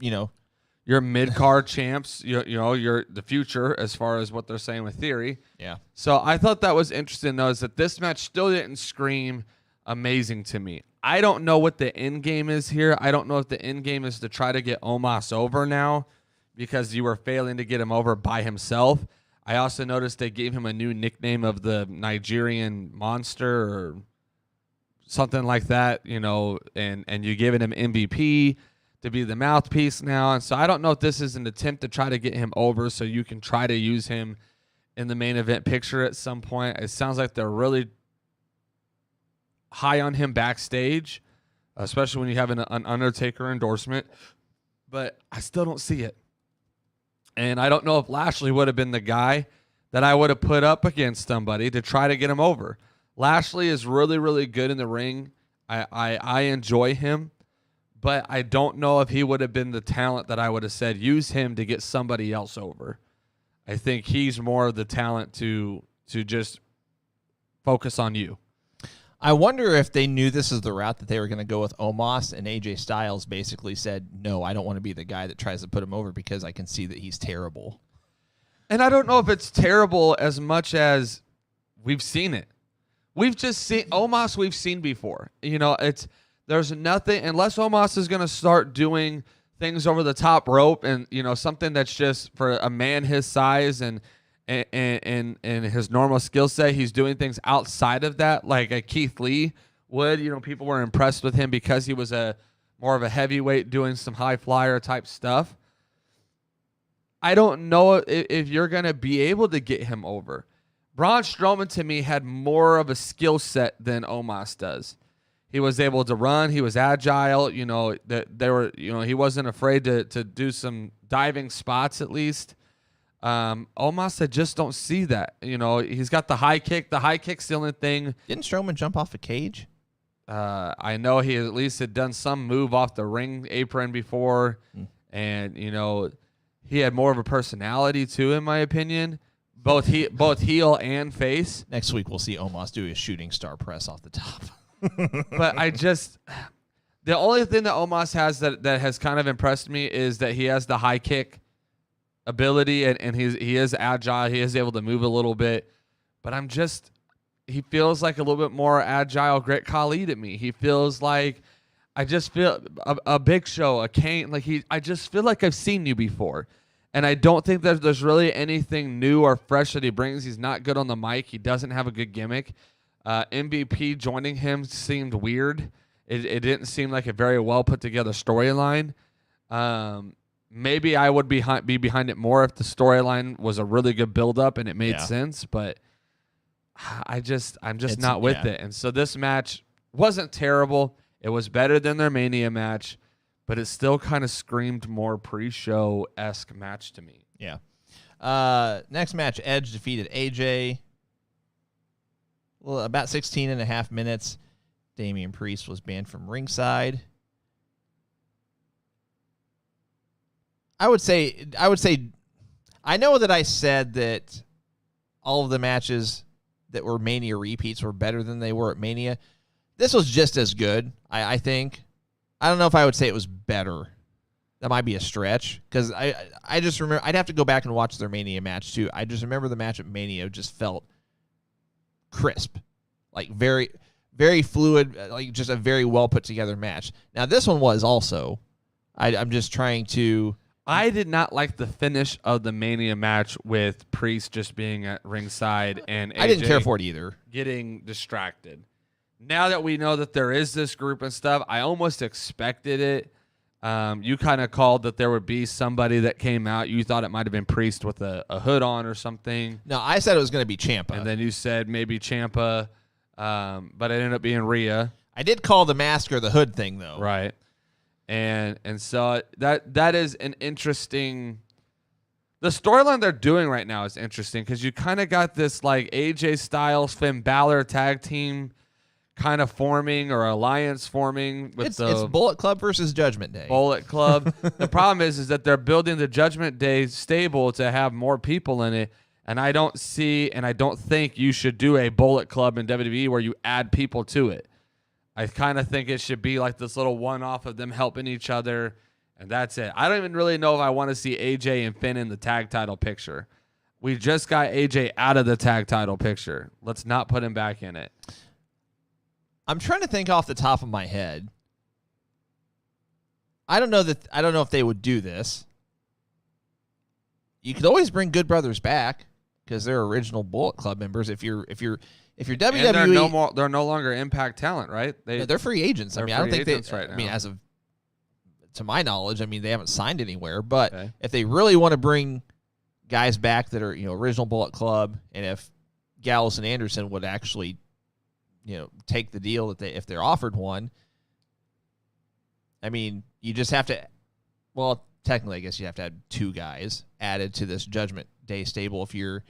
mid-card champs, you're the future as far as what they're saying with Theory. Yeah. So I thought that was interesting, though, is that this match still didn't scream amazing to me. I don't know what the end game is here. I don't know if the end game is to try to get Omos over now because you were failing to get him over by himself. I also noticed they gave him a new nickname of the Nigerian Monster or something like that, and you giving him MVP to be the mouthpiece now. And so I don't know if this is an attempt to try to get him over so you can try to use him in the main event picture at some point. It sounds like they're really high on him backstage, especially when you have an Undertaker endorsement. But I still don't see it. And I don't know if Lashley would have been the guy that I would have put up against somebody to try to get him over. Lashley is really, really good in the ring. I enjoy him, but I don't know if he would have been the talent that I would have said use him to get somebody else over. I think he's more of the talent to just focus on you. I wonder if they knew this is the route that they were going to go with Omos, and AJ Styles basically said, no, I don't want to be the guy that tries to put him over because I can see that he's terrible. And I don't know if it's terrible as much as we've seen it. We've just seen Omos we've seen before. There's nothing, unless Omos is going to start doing things over the top rope and, something that's just for a man his size and his normal skill set, he's doing things outside of that, like a Keith Lee would. People were impressed with him because he was more of a heavyweight doing some high flyer type stuff. I don't know if you're going to be able to get him over. Braun Strowman, to me, had more of a skill set than Omos does. He was able to run. He was agile. He wasn't afraid to do some diving spots at least. Omos, I just don't see that. He's got the high kick. The high kick's the only thing. Didn't Strowman jump off a cage? I know he at least had done some move off the ring apron before, and he had more of a personality too, in my opinion. Both heel and face. Next week we'll see Omos do a shooting star press off the top. But the only thing that Omos has that has kind of impressed me is that he has the high kick ability and he is agile. He is able to move a little bit. But he feels like a little bit more agile Great Khali to me. He feels like I just feel a Big Show, a Kane. I just feel like I've seen you before. And I don't think that there's really anything new or fresh that he brings. He's not good on the mic. He doesn't have a good gimmick. MVP joining him seemed weird. It didn't seem like a very well put together storyline. Maybe I would be behind it more if the storyline was a really good build up and it made sense. But I'm just not with it. And so this match wasn't terrible. It was better than their Mania match. But it still kind of screamed more pre-show-esque match to me. Yeah. Next match, Edge defeated AJ. Well, about 16 and a half minutes. Damian Priest was banned from ringside. I would say, I know that I said that all of the matches that were Mania repeats were better than they were at Mania. This was just as good, I think. I don't know if I would say it was better. That might be a stretch because I just remember I'd have to go back and watch their Mania match too. I just remember the match at Mania just felt crisp, like very, very fluid, like just a very well put together match. Now this one was also. I'm just trying to. I did not like the finish of the Mania match with Priest just being at ringside and AJ I didn't care for it either. Getting distracted. Now that we know that there is this group and stuff, I almost expected it. You kind of called that there would be somebody that came out. You thought it might have been Priest with a hood on or something. No, I said it was going to be Ciampa. And then you said maybe Ciampa, but it ended up being Rhea. I did call the mask or the hood thing, though. Right. And so that is an interesting... The storyline they're doing right now is interesting because you kind of got this like AJ Styles, Finn Balor tag team kind of forming or alliance forming with it's Bullet Club versus Judgment Day. Bullet Club. The problem is that they're building the Judgment Day stable to have more people in it, and I don't think you should do a Bullet Club in WWE where you add people to it. I kind of think it should be like this little one-off of them helping each other, and that's it. I don't even really know if I want to see AJ and Finn in the tag title picture. We just got AJ out of the tag title picture. Let's not put him back in it. I'm trying to think off the top of my head. I don't know if they would do this. You could always bring Good Brothers back because they're original Bullet Club members. If you're WWE, and they're no longer Impact talent, right? They're free agents. I mean, I don't think they. Right now. I mean, to my knowledge, I mean they haven't signed anywhere. But if they really want to bring guys back that are original Bullet Club, and if Gallows and Anderson would actually take the deal if they're offered one. I mean, you just have to. Well, technically, I guess you have to have 2 guys added to this Judgment Day stable if you're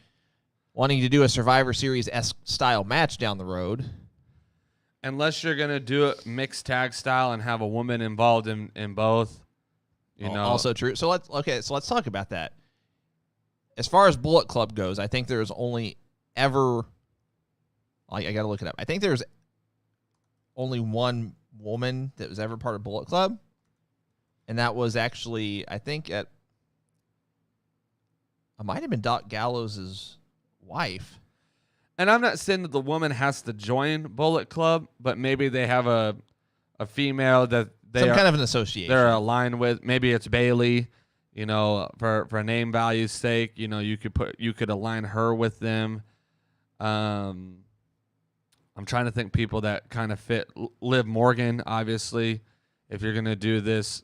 wanting to do a Survivor Series-esque style match down the road. Unless you're going to do it mixed tag style and have a woman involved in both. Also true. So let's talk about that. As far as Bullet Club goes, I think there's only ever... I got to look it up. I think there's only one woman that was ever part of Bullet Club. And that was actually, I think, it might have been Doc Gallows' wife. And I'm not saying that the woman has to join Bullet Club, but maybe they have a female that kind of an association they're aligned with. Maybe it's Bailey, for name value's sake. You could align her with them. I'm trying to think people that kind of fit. Liv Morgan, obviously, if you're gonna do this,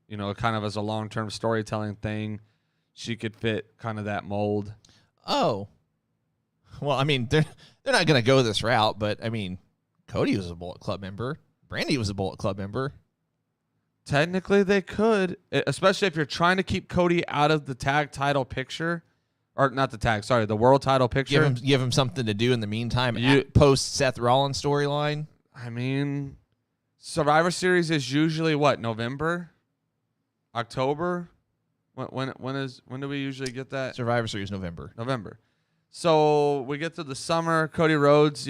kind of as a long-term storytelling thing, she could fit kind of that mold. Oh, well, I mean, they're not gonna go this route, but I mean, Cody was a Bullet Club member. Brandy was a Bullet Club member. Technically, they could, especially if you're trying to keep Cody out of the tag title picture. Or not the tag, sorry, the world title picture. Give him something to do in the meantime. Post Seth Rollins storyline. I mean, Survivor Series is usually what, November, October. When do we usually get that? Survivor Series November. So we get to the summer. Cody Rhodes,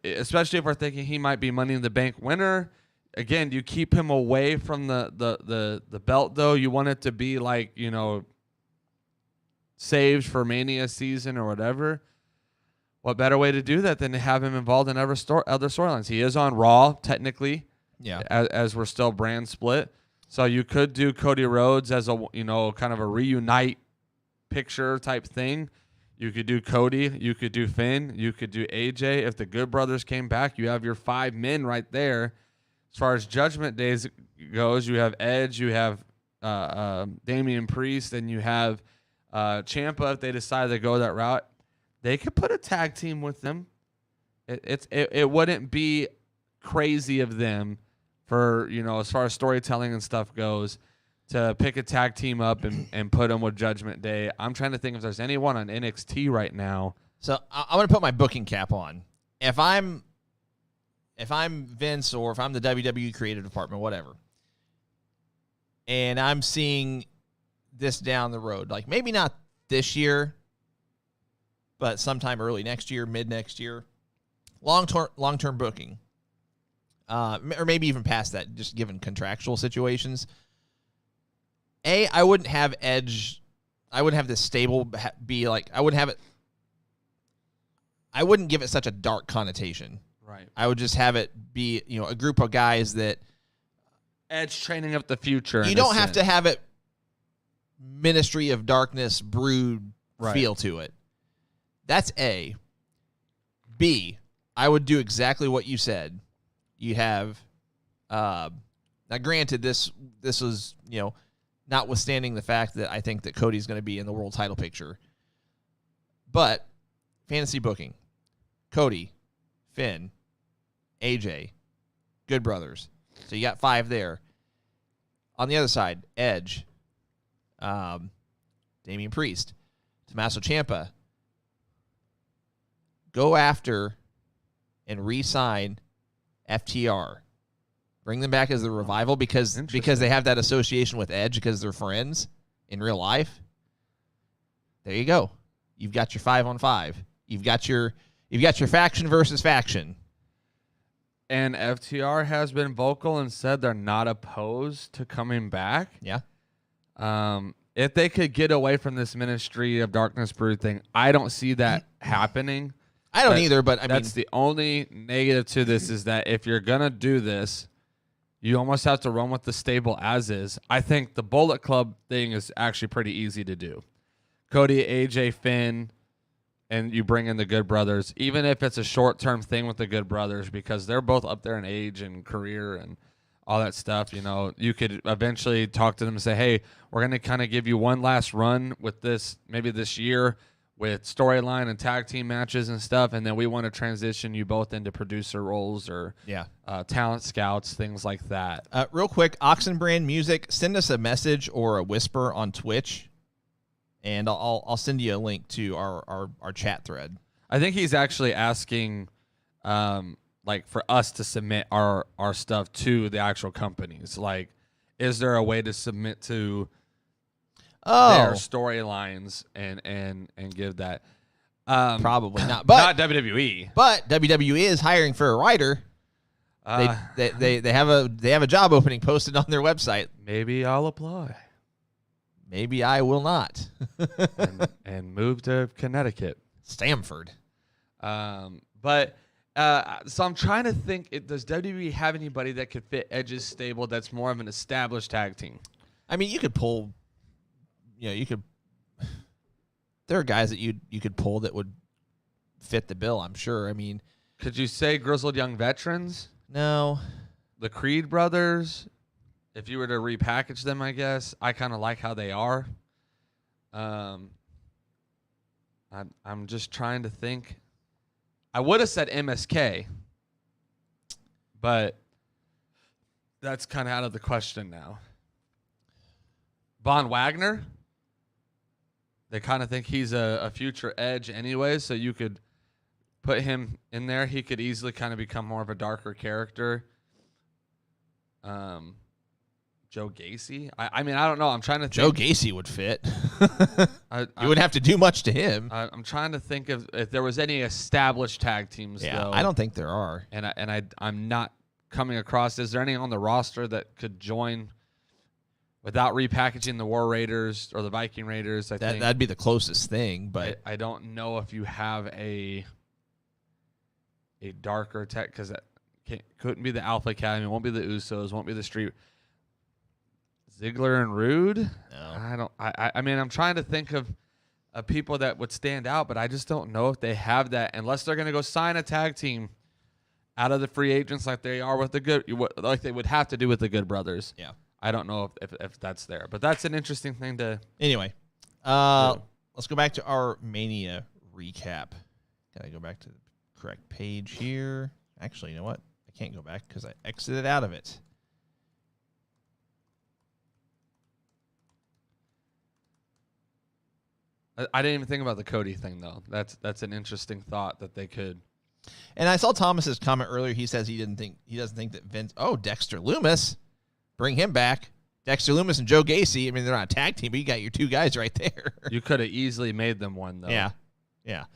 especially if we're thinking he might be Money in the Bank winner. Again, you keep him away from the belt though. You want it to be like saved for Mania season or whatever. What better way to do that than to have him involved in other storylines? He is on Raw technically, as we're still brand split. So you could do Cody Rhodes as a kind of a reunite picture type thing. You could do Cody, you could do Finn, you could do AJ. If the Good Brothers came back, you have your 5 men right there. As far as Judgment Days goes, you have Edge, you have Damian Priest, and you have Ciampa. If they decide to go that route, they could put a tag team with them. It wouldn't be crazy of them for, as far as storytelling and stuff goes, to pick a tag team up and put them with Judgment Day. I'm trying to think if there's anyone on NXT right now. So I'm going to put my booking cap on. If I'm Vince or if I'm the WWE creative department, whatever, and I'm seeing this down the road, like maybe not this year, but sometime early next year, mid next year, long-term booking, or maybe even past that, just given contractual situations. I wouldn't have Edge. I wouldn't have this stable be like. I wouldn't give it such a dark connotation. Right. I would just have it be, a group of guys that Edge training up the future. You don't have to have it Ministry of Darkness brood feel to it. That's A. B, I would do exactly what you said. You have now granted this was, notwithstanding the fact that I think that Cody's going to be in the world title picture. But fantasy booking. Cody, Finn, AJ, Good Brothers. So you got 5 there. On the other side, Edge, Damian Priest, Tommaso Ciampa. Go after and re-sign FTR. Bring them back as the Revival because they have that association with Edge because they're friends in real life. There you go. You've got your 5-on-5. You've got your faction versus faction. And FTR has been vocal and said they're not opposed to coming back. Yeah. If they could get away from this Ministry of Darkness brood thing, I don't see that happening. I don't either, but I that's mean, the only negative to this is that if you're gonna do this, you almost have to run with the stable as is. I think the Bullet Club thing is actually pretty easy to do. Cody, AJ, Finn, and you bring in the Good Brothers, even if it's a short-term thing with the Good Brothers, because they're both up there in age and career and all that stuff. You know, you could eventually talk to them and say, hey, we're going to kind of give you one last run with this, maybe this year, with storyline and tag team matches and stuff, and then we want to transition you both into producer roles or talent scouts, things like that. Real quick, Oxenbrand Music, send us a message or a whisper on Twitch, and I'll send you a link to our chat thread. I think he's actually asking, like, for us to submit our stuff to the actual companies. Like, is there a way to submit to their storylines and give that? Probably not, but not WWE. But WWE is hiring for a writer. They have a job opening posted on their website. Maybe I'll apply. Maybe I will not. and move to Connecticut, Stamford. But so I'm trying to think. Does WWE have anybody that could fit Edge's stable that's more of an established tag team? I mean, you could pull. You could. There are guys that you could pull that would fit the bill. I'm sure. I mean, could you say grizzled young veterans? No. The Creed brothers. If you were to repackage them, I guess I kind of like how they are. I'm just trying to think. I would have said MSK, but that's kind of out of the question now. Von Wagner. They kind of think he's a future Edge anyway, so you could put him in there. He could easily kind of become more of a darker character. Joe Gacy? I mean, I don't know. I'm trying to think. Joe Gacy would fit. You wouldn't have to do much to him. I'm trying to think of if there was any established tag teams, though. I don't think there are. And I'm not coming across. Is there any on the roster that could join without repackaging the War Raiders or the Viking Raiders? That'd be the closest thing, but I don't know if you have a darker tech, because that couldn't be the Alpha Academy, won't be the Usos, won't be the Street. Ziggler and Rude? No. I mean, I'm trying to think of people that would stand out, but I just don't know if they have that unless they're going to go sign a tag team out of the free agents like they are with like they would have to do with the Good Brothers. Yeah. I don't know if that's there, but that's an interesting thing to. Anyway, let's go back to our Mania recap. Gotta go back to the correct page here. Actually, you know what? I can't go back because I exited out of it. I didn't even think about the Cody thing, though. That's an interesting thought that they could. And I saw Thomas's comment earlier. He says he doesn't think that Vince. Oh, Dexter Lumis, bring him back. Dexter Lumis and Joe Gacy. I mean, they're not a tag team, but you got your two guys right there. You could have easily made them one, though. Yeah.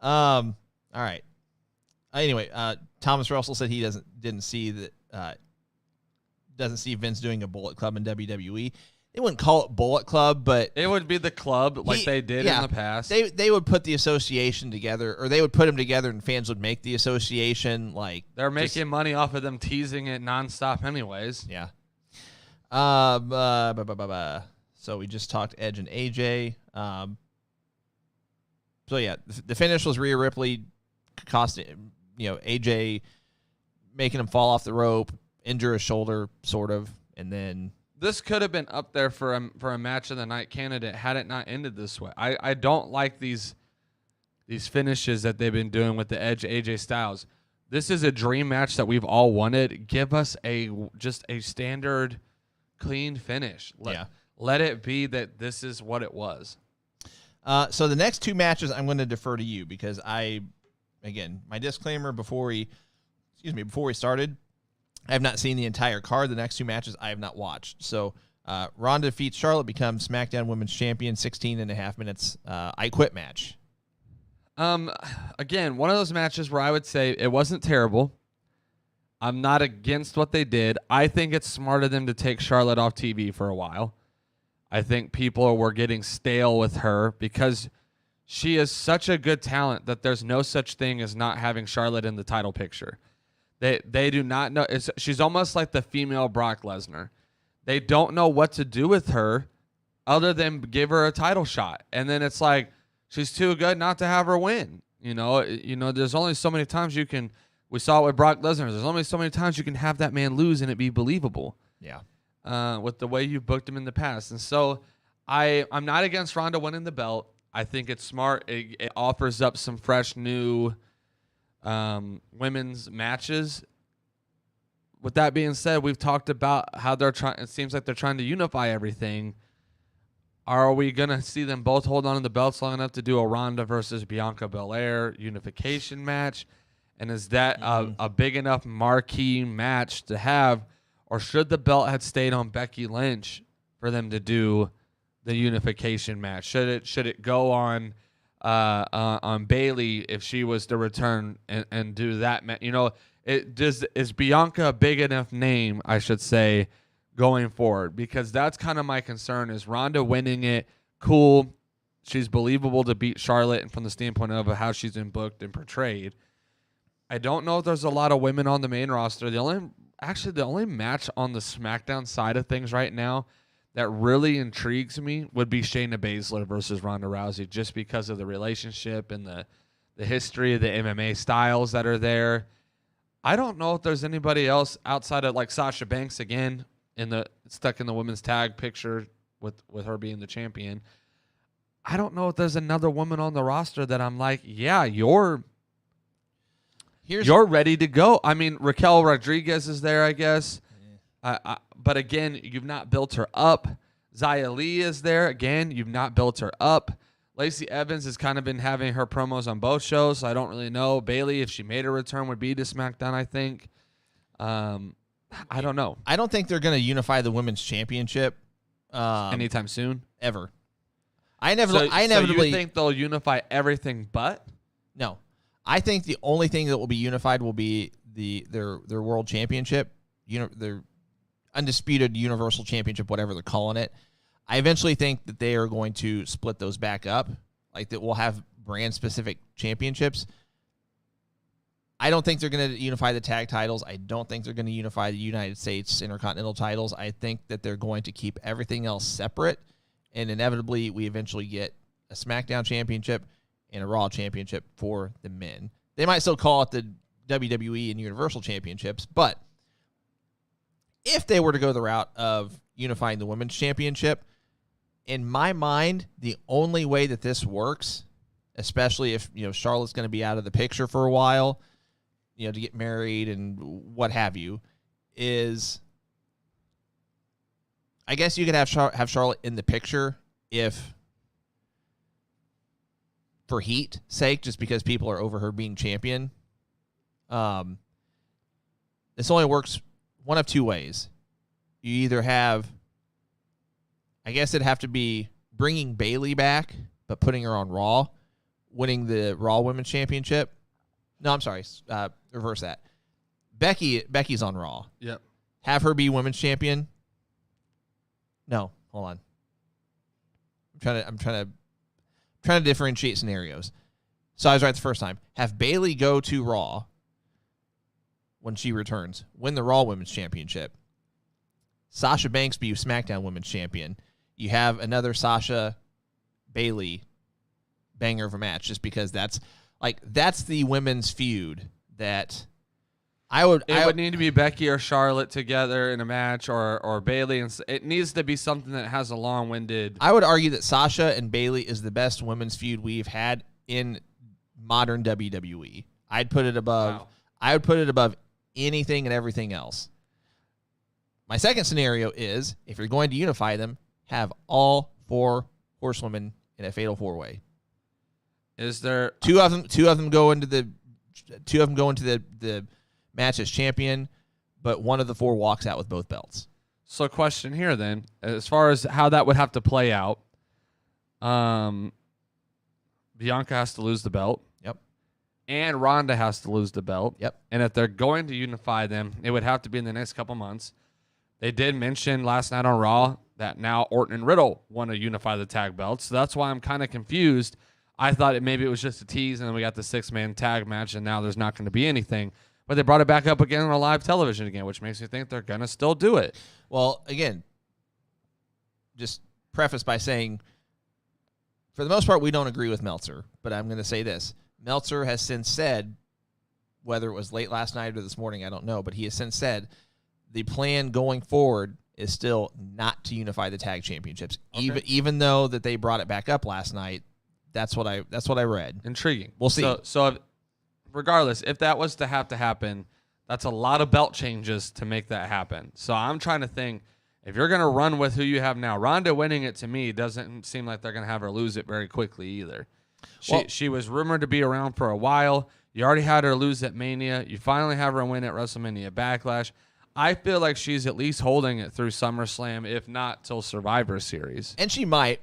All right. Anyway, Thomas Russell said he doesn't see Vince doing a Bullet Club in WWE. They wouldn't call it Bullet Club, but it would be the club like they did in the past. They would put the association together, or they would put them together, and fans would make the association. Like they're making money off of them teasing it nonstop, anyways. Yeah. So we just talked Edge and AJ. So yeah, the finish was Rhea Ripley costing AJ making him fall off the rope, injure his shoulder, sort of, and then. This could have been up there for a match of the night candidate had it not ended this way. I don't like these finishes that they've been doing with the Edge AJ Styles. This is a dream match that we've all wanted. Give us just a standard clean finish. Let it be that this is what it was. So the next two matches I'm going to defer to you because my disclaimer before we started. I have not seen the entire card. The next two matches I have not watched. So Ronda defeats Charlotte, becomes SmackDown Women's Champion, 16.5 minutes. I Quit match. Again, one of those matches where I would say it wasn't terrible. I'm not against what they did. I think it's smart of them to take Charlotte off TV for a while. I think people were getting stale with her because she is such a good talent that there's no such thing as not having Charlotte in the title picture. They do not know. She's almost like the female Brock Lesnar. They don't know what to do with her other than give her a title shot. And then it's like, she's too good not to have her win. You know, there's only so many times you can, we saw it with Brock Lesnar, there's only so many times you can have that man lose and it be believable. Yeah. With the way you've booked him in the past. And so I'm not against Ronda winning the belt. I think it's smart. It offers up some fresh new women's matches. With that being said, we've talked about how they're trying. It seems like they're trying to unify everything. Are we gonna see them both hold on to the belts long enough to do a Ronda versus Bianca Belair unification match? And is that a big enough marquee match to have, or should the belt have stayed on Becky Lynch for them to do the unification match? Should it go on Bayley if she was to return and do that? You know, is Bianca a big enough name, I should say, going forward? Because that's kind of my concern. Is Ronda winning it? Cool, she's believable to beat Charlotte, and from the standpoint of how she's been booked and portrayed. I don't know if there's a lot of women on the main roster. The only match on the SmackDown side of things right now that really intrigues me would be Shayna Baszler versus Ronda Rousey, just because of the relationship and the history of the MMA styles that are there. I don't know if there's anybody else outside of like Sasha Banks again stuck in the women's tag picture with her being the champion. I don't know if there's another woman on the roster that I'm like, yeah, you're ready to go. I mean, Raquel Rodriguez is there, I guess. But again, you've not built her up. Xia Li is there. Again, you've not built her up. Lacey Evans has kind of been having her promos on both shows, so I don't really know. Bayley, if she made a return, would be to SmackDown, I think. I don't know. I don't think they're going to unify the women's championship anytime soon. Ever. I inevitably think they'll unify everything but? No. I think the only thing that will be unified will be their world championship, their undisputed universal championship, whatever they're calling it. I eventually think that they are going to split those back up, like that we'll have brand-specific championships. I don't think they're going to unify the tag titles. I don't think they're going to unify the United States Intercontinental titles. I think that they're going to keep everything else separate, and inevitably we eventually get a SmackDown championship and a Raw championship for the men. They might still call it the WWE and Universal Championships, but if they were to go the route of unifying the women's championship, in my mind, the only way that this works, especially if Charlotte's going to be out of the picture for a while, to get married and what have you, is I guess you could have Charlotte in the picture if, for heat sake, just because people are over her being champion. This only works one of two ways. You either have, I guess it'd have to be bringing Bayley back, but putting her on Raw, winning the Raw Women's Championship. No, I'm sorry. Reverse that. Becky's on Raw. Yep. Have her be Women's Champion. No, hold on. I'm trying to differentiate scenarios. So I was right the first time. Have Bayley go to Raw when she returns, win the Raw Women's Championship. Sasha Banks be SmackDown Women's Champion. You have another Sasha Bayley banger of a match, just because that's the women's feud that I would need to be Becky or Charlotte together in a match, or Bayley, and it needs to be something that has a long-winded. I would argue that Sasha and Bayley is the best women's feud we've had in modern WWE. I'd put it above. Wow. I would put it above anything and everything else. My second scenario is, if you're going to unify them, have all four horsewomen in a fatal four-way. Is there two of them go into the match as champion, but one of the four walks out with both belts. So, question here then, as far as how that would have to play out, Bianca has to lose the belt. Yep. And Ronda has to lose the belt. Yep. And if they're going to unify them, it would have to be in the next couple months. They did mention last night on Raw that now Orton and Riddle want to unify the tag belts. So that's why I'm kind of confused. I thought maybe it was just a tease, and then we got the 6-man tag match, and now there's not going to be anything. But they brought it back up again on live television again, which makes me think they're going to still do it. Well, again, just preface by saying, for the most part, we don't agree with Meltzer. But I'm going to say this. Meltzer has since said, whether it was late last night or this morning, I don't know, but he has since said the plan going forward is still not to unify the tag championships. Okay. Even though that they brought it back up last night, that's what I read. Intriguing. We'll see. So regardless, if that was to happen, that's a lot of belt changes to make that happen. So I'm trying to think, if you're going to run with who you have now, Ronda winning it to me doesn't seem like they're going to have her lose it very quickly either. She was rumored to be around for a while. You already had her lose at Mania. You finally have her win at WrestleMania Backlash. I feel like she's at least holding it through SummerSlam, if not till Survivor Series. And she might.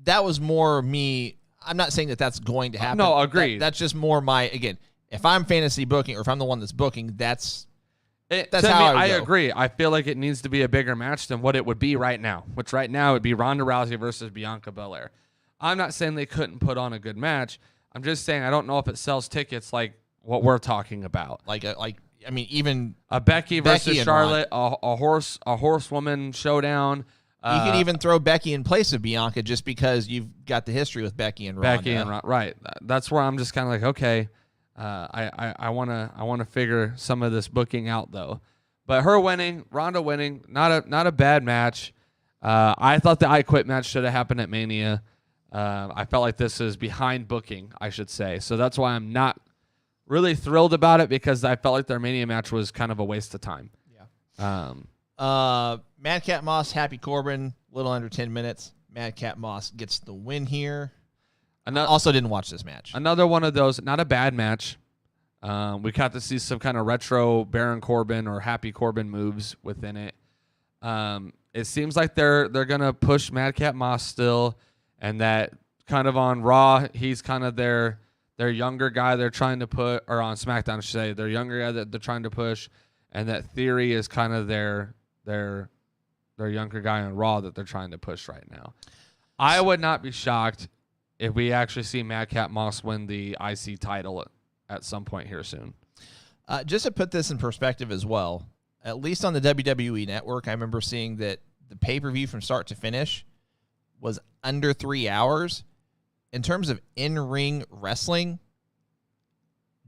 That was more me. I'm not saying that that's going to happen. No, agreed. That's just more again, if I'm fantasy booking or if I'm the one that's booking, that's how I agree. I feel like it needs to be a bigger match than what it would be right now, which right now would be Ronda Rousey versus Bianca Belair. I'm not saying they couldn't put on a good match. I'm just saying I don't know if it sells tickets like what we're talking about. Even a Becky versus Charlotte, a horsewoman showdown. You can even throw Becky in place of Bianca just because you've got the history with Becky and Ronda. Right. That's where I'm just kind of like, okay, I want to figure some of this booking out though. But her winning, Ronda winning, not a bad match. I thought the I Quit match should have happened at Mania. I felt like this is behind booking, I should say. So that's why I'm not really thrilled about it, because I felt like their Mania match was kind of a waste of time. Yeah. Madcap Moss, Happy Corbin, a little under 10 minutes. Madcap Moss gets the win here. Also didn't watch this match. Another one of those, not a bad match. We got to see some kind of retro Baron Corbin or Happy Corbin moves within it. It seems like they're going to push Madcap Moss still, and that kind of on Raw, he's kind of their younger guy they're trying to put, or on SmackDown, I should say, their younger guy that they're trying to push, and that Theory is kind of their younger guy on Raw that they're trying to push right now. I would not be shocked if we actually see Madcap Moss win the IC title at some point here soon. Just to put this in perspective as well, at least on the WWE Network, I remember seeing that the pay-per-view from start to finish was under 3 hours. In terms of in-ring wrestling,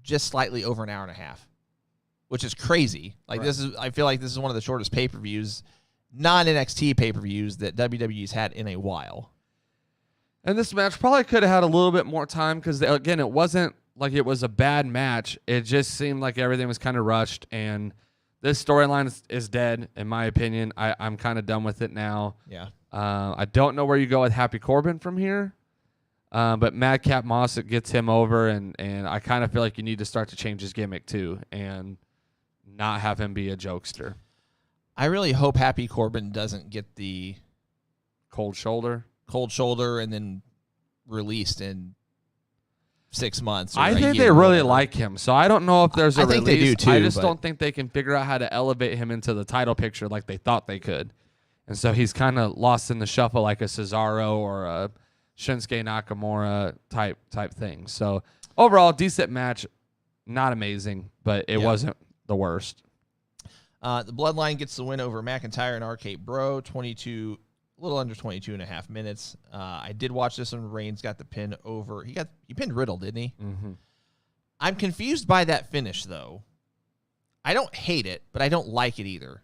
just slightly over an hour and a half, which is crazy. I feel like this is one of the shortest pay-per-views, non-NXT pay-per-views that WWE's had in a while. And this match probably could have had a little bit more time because, again, it wasn't like it was a bad match. It just seemed like everything was kind of rushed, and this storyline is dead, in my opinion. I'm kind of done with it now. Yeah. I don't know where you go with Happy Corbin from here, but Madcap Moss, it gets him over, and I kind of feel like you need to start to change his gimmick too and not have him be a jokester. I really hope Happy Corbin doesn't get the cold shoulder and then released in 6 months. I think they really like him, so I don't know if there's a release. I think they do too. I just don't think they can figure out how to elevate him into the title picture like they thought they could. And so he's kind of lost in the shuffle like a Cesaro or a Shinsuke Nakamura type thing. So overall, decent match. Not amazing, but it wasn't the worst. The Bloodline gets the win over McIntyre and RK Bro, a little under 22 and a half minutes. I did watch this one. Reigns got the pin over. He pinned Riddle, didn't he? Mm-hmm. I'm confused by that finish, though. I don't hate it, but I don't like it either.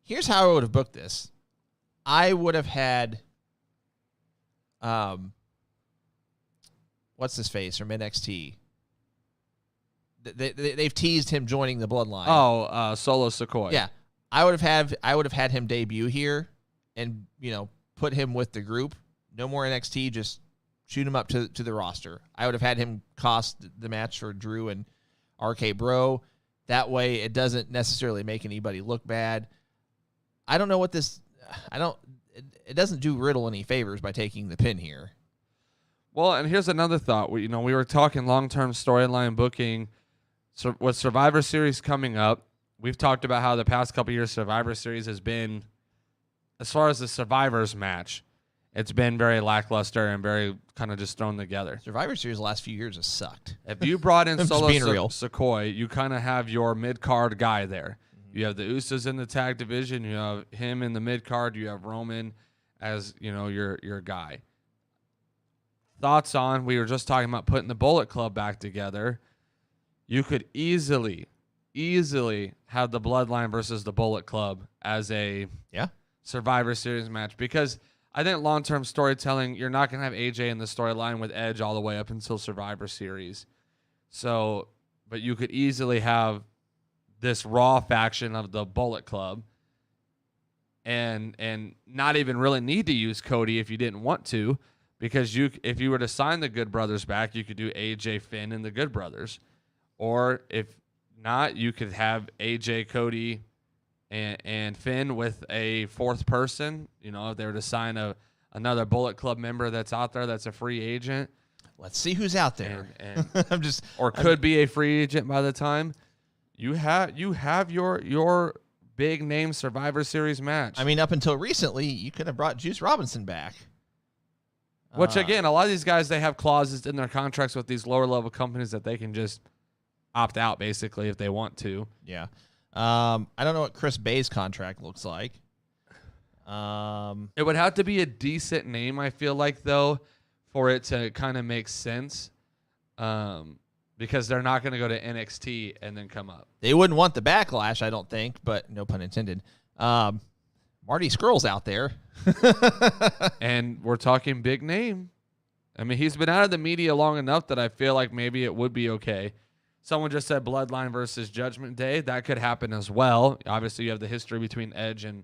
Here's how I would have booked this. I would have had, what's his face from NXT? They've teased him joining the Bloodline. Solo Sikoa. Yeah, I would have had him debut here, and put him with the group. No more NXT. Just shoot him up to the roster. I would have had him cost the match for Drew and RK Bro. That way, it doesn't necessarily make anybody look bad. I don't know what this. It doesn't do Riddle any favors by taking the pin here. Well, and here's another thought. We were talking long-term storyline booking. So with Survivor Series coming up, we've talked about how the past couple years Survivor Series has been, as far as the Survivors match, it's been very lackluster and very kind of just thrown together. Survivor Series the last few years has sucked. If you brought in I'm just Solo being real. Sikoa, you kind of have your mid-card guy there. You have the Usos in the tag division. You have him in the mid-card. You have Roman as, your guy. Thoughts on, we were just talking about putting the Bullet Club back together. You could easily have the Bloodline versus the Bullet Club as a Survivor Series match, because I think long-term storytelling, you're not going to have AJ in the storyline with Edge all the way up until Survivor Series. So, but you could easily have this Raw faction of the Bullet Club and not even really need to use Cody if you didn't want to, because if you were to sign the Good Brothers back, you could do AJ, Finn, and the Good Brothers. Or if not, you could have AJ, Cody, and Finn with a fourth person. If they were to sign another Bullet Club member that's out there that's a free agent. Let's see who's out there. And could be a free agent by the time you have your big name Survivor Series match. I mean, up until recently, you could have brought Juice Robinson back. Which again, a lot of these guys, they have clauses in their contracts with these lower level companies that they can just opt out basically if they want to. Yeah. I don't know what Chris Bay's contract looks like. It would have to be a decent name, I feel like, though, for it to kind of make sense. Because they're not going to go to NXT and then come up. They wouldn't want the backlash, I don't think, but no pun intended. Marty Scurll's out there. And we're talking big name. I mean, he's been out of the media long enough that I feel like maybe it would be okay. Someone just said Bloodline versus Judgment Day. That could happen as well. Obviously, you have the history between Edge and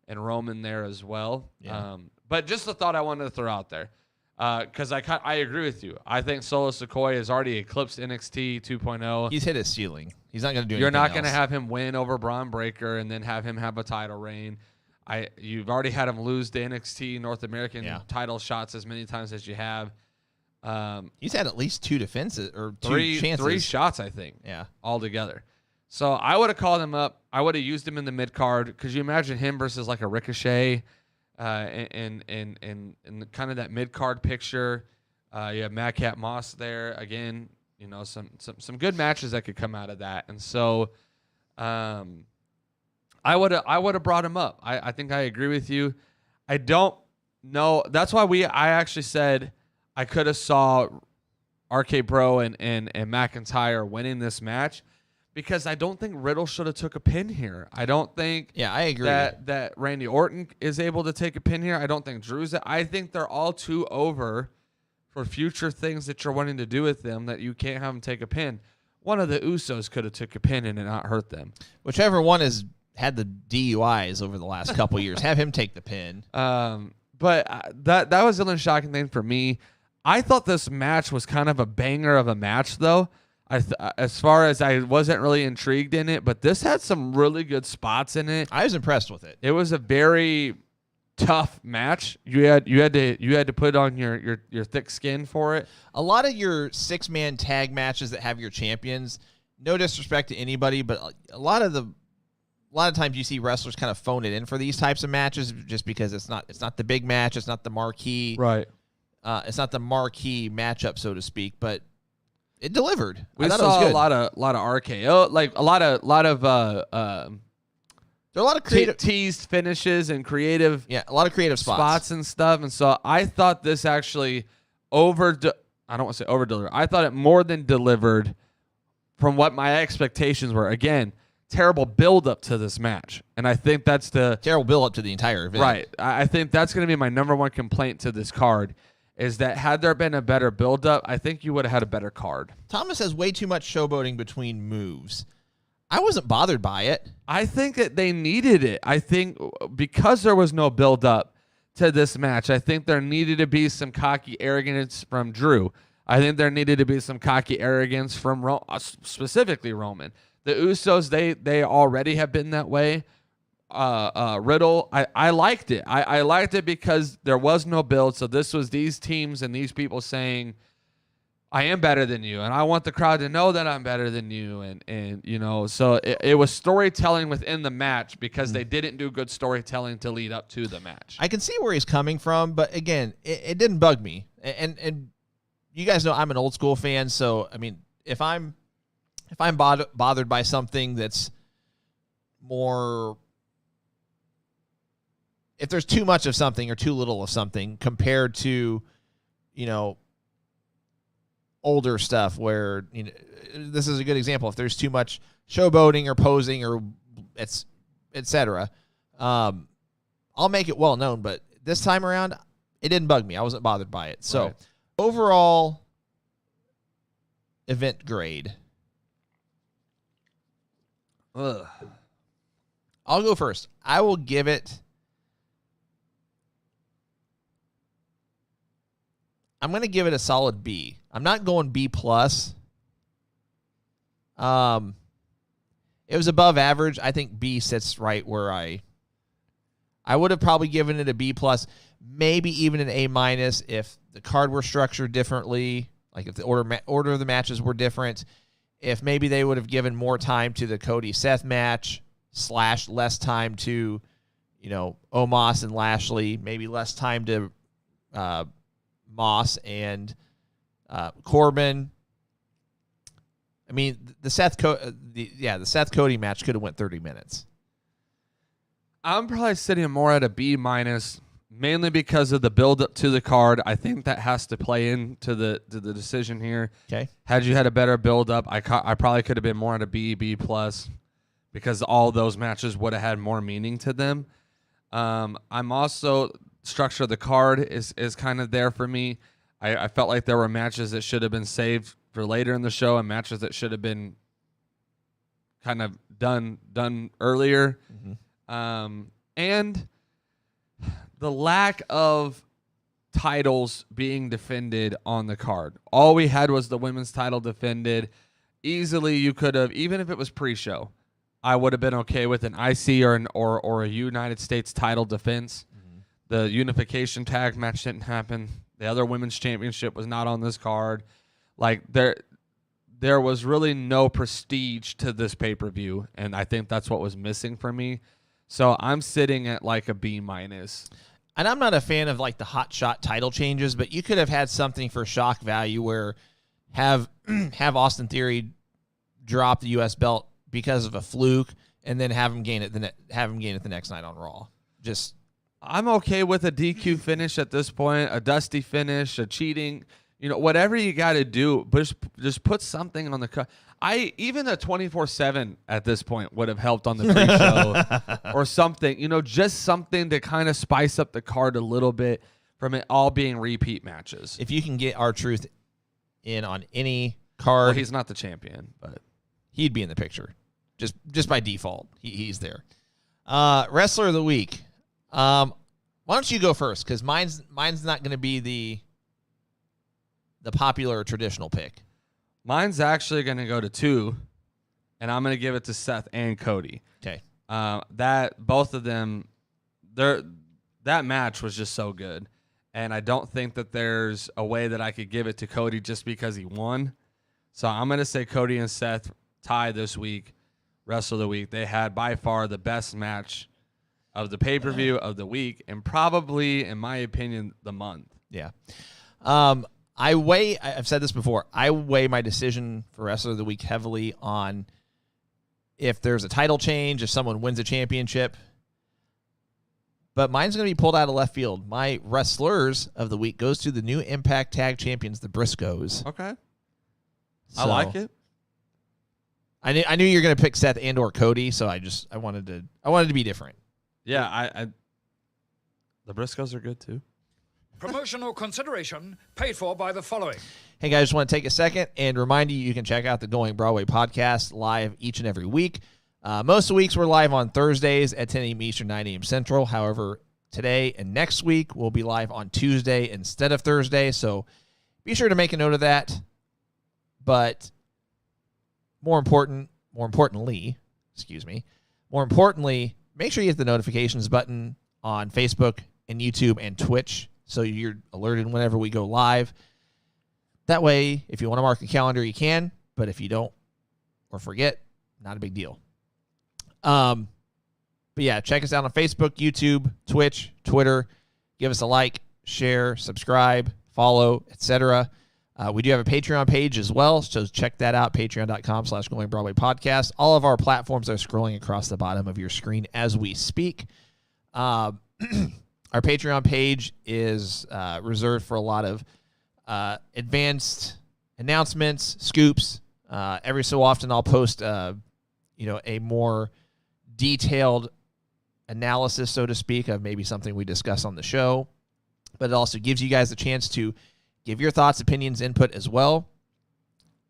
Roman there as well. Yeah. But just a thought I wanted to throw out there. Because I agree with you. I think Solo Sikoa has already eclipsed NXT 2.0. He's hit his ceiling. He's not going to do anything You're not else. going to have him win over Braun Breaker and then have him have a title reign. You've already had him lose the NXT North American title shots as many times as you have. He's had at least two defenses or two chances. 3 shots, I think. Yeah, altogether. So I would have called him up. I would have used him in the mid card. Could you imagine him versus like a Ricochet, and kind of that mid card picture? You have Madcap Moss there again. Some good matches that could come out of that. And so, I would have brought him up. I think I agree with you. I don't know. That's why I actually said I could have saw RK Bro and McIntyre winning this match, because I don't think Riddle should have took a pin here. I don't think I agree that Randy Orton is able to take a pin here. I don't think Drew's. I think they're all too over for future things that you're wanting to do with them that you can't have them take a pin. One of the Usos could have took a pin and it not hurt them. Whichever one has had the DUIs over the last couple years, have him take the pin. But that was the only shocking thing for me. I thought this match was kind of a banger of a match, though. As far as I wasn't really intrigued in it, but this had some really good spots in it. I was impressed with it. It was a very tough match. You had to put on your thick skin for it. A lot of your 6-man tag matches that have your champions, no disrespect to anybody, but a lot of times you see wrestlers kind of phone it in for these types of matches just because it's not the big match, it's not the marquee. Right. It's not the marquee matchup, so to speak, but it delivered. We I thought saw it was good. a lot of RKO, like a lot of there are a lot of creative teased finishes and creative a lot of creative spots and stuff. And so I thought this actually I don't want to say over delivered. I thought it more than delivered from what my expectations were. Again, terrible build up to this match, and I think that's the terrible build up to the entire event. Right. I think that's going to be my number one complaint to this card. Is that had there been a better build-up, I think you would have had a better card. Thomas has way too much showboating between moves. I wasn't bothered by it. I think that they needed it. I think because there was no build-up to this match, I think there needed to be some cocky arrogance from Drew. I think there needed to be some cocky arrogance from specifically Roman. The Usos, they already have been that way. Riddle, I liked it. I liked it because there was no build. So this was these teams and these people saying, I am better than you, and I want the crowd to know that I'm better than you, and you know, so it was storytelling within the match because they didn't do good storytelling to lead up to the match. I can see where he's coming from, but again, it didn't bug me. And you guys know I'm an old school fan, so I mean, if I'm bothered by something that's more, if there's too much of something or too little of something compared to, you know, older stuff where, you know, this is a good example. If there's too much showboating or posing or et cetera, I'll make it well known. But this time around, it didn't bug me. I wasn't bothered by it. So Right. Overall event grade. Ugh. I'll go first. I will give it. I'm going to give it a solid B. I'm not going B plus. It was above average. I think B sits right where I would have probably given it a B plus, maybe even an A minus if the card were structured differently, like if the order of the matches were different, if maybe they would have given more time to the Cody Seth match / less time to, you know, Omos and Lashley, maybe less time to Moss and Corbin. I mean, the Seth Cody match could have went 30 minutes. I'm probably sitting more at a B minus, mainly because of the build up to the card. I think that has to play into the decision here. Okay. Had you had a better build up, I probably could have been more at a B plus, because all those matches would have had more meaning to them. I'm also, structure of the card is kind of there for me. I felt like there were matches that should have been saved for later in the show and matches that should have been kind of done earlier. Mm-hmm. And the lack of titles being defended on the card. All we had was the women's title defended. Easily you could have, even if it was pre-show, I would have been okay with an IC or a United States title defense. Mm-hmm. The unification tag match didn't happen. The other women's championship was not on this card. Like there was really no prestige to this pay-per-view, and I think that's what was missing for me. So I'm sitting at like a B minus. And I'm not a fan of like the hot shot title changes, but you could have had something for shock value where have Austin Theory drop the U.S. belt because of a fluke, and then have him gain it the next night on Raw. Just, I'm okay with a DQ finish at this point, a dusty finish, a cheating, you know, whatever you got to do, but just put something on the cut. Even a 24/7 at this point would have helped on the pre-show or something, you know, just something to kind of spice up the card a little bit from it all being repeat matches. if you can get R-Truth in on any card, Well, he's not the champion, but he'd be in the picture. Just by default, he's there. Wrestler of the week. Why don't you go first? Because mine's not going to be the popular or traditional pick. mine's actually going to go to 2, and I'm going to give it to Seth and Cody. Okay. That both of them, that match was just so good, and I don't think that there's a way that I could give it to Cody just because he won. So I'm going to say Cody and Seth tie this week, Wrestle of the Week. They had by far the best match of the pay-per-view of the week, and probably, in my opinion, the month. Yeah. I've said this before, I weigh my decision for Wrestler of the Week heavily on if there's a title change, if someone wins a championship. But mine's going to be pulled out of left field. My Wrestlers of the Week goes to the new Impact Tag Champions, the Briscoes. Okay. So, I like it. I knew you were going to pick Seth and or Cody, so I wanted to be different. Yeah, the Briscoes are good too. Promotional consideration paid for by the following. Hey guys, just want to take a second and remind you can check out the Going Broadway podcast live each and every week. Most of the weeks we're live on Thursdays at 10 a.m. Eastern, 9 a.m. Central. However, today and next week we'll be live on Tuesday instead of Thursday, so be sure to make a note of that. But more importantly, make sure you hit the notifications button on Facebook and YouTube and Twitch so you're alerted whenever we go live. That way, if you want to mark a calendar, you can. But if you don't or forget, not a big deal. But yeah, check us out on Facebook, YouTube, Twitch, Twitter. Give us a like, share, subscribe, follow, etc. We do have a Patreon page as well, so check that out, patreon.com/Going Broadway Podcast. All of our platforms are scrolling across the bottom of your screen as we speak. Our Patreon page is reserved for a lot of advanced announcements, scoops. Every so often I'll post a more detailed analysis, so to speak, of maybe something we discuss on the show. But it also gives you guys a chance to give your thoughts, opinions, input as well.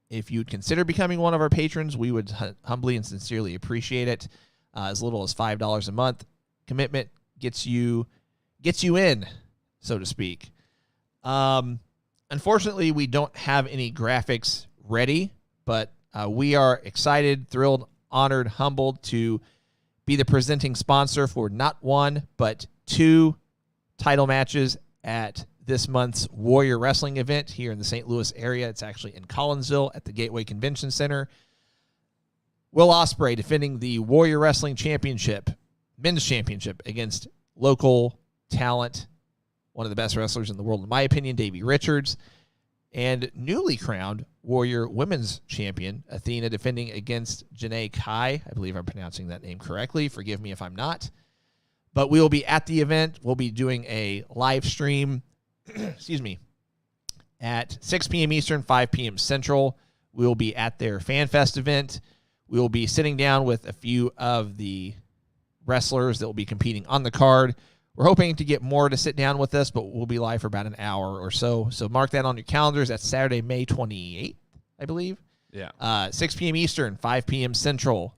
If you'd consider becoming one of our patrons, we would humbly and sincerely appreciate it. As little as $5 a month. Commitment gets you in, so to speak. Unfortunately, we don't have any graphics ready, but we are excited, thrilled, honored, humbled to be the presenting sponsor for not one, but 2 title matches at this month's Warrior Wrestling event here in the St. Louis area. It's actually in Collinsville at the Gateway Convention Center. Will Ospreay defending the Warrior Wrestling Championship, men's championship, against local talent, one of the best wrestlers in the world, in my opinion, Davey Richards, and newly crowned Warrior Women's Champion, Athena, defending against Janae Kai. I believe I'm pronouncing that name correctly. Forgive me if I'm not. But we will be at the event. We'll be doing a live stream, excuse me, at 6 p.m. Eastern, 5 p.m. Central. We will be at their Fan Fest event. We will be sitting down with a few of the wrestlers that will be competing on the card. We're hoping to get more to sit down with us, but we'll be live for about an hour or so. So mark that on your calendars. That's Saturday, May 28th, I believe. Yeah. 6 p.m. Eastern, 5 p.m. Central.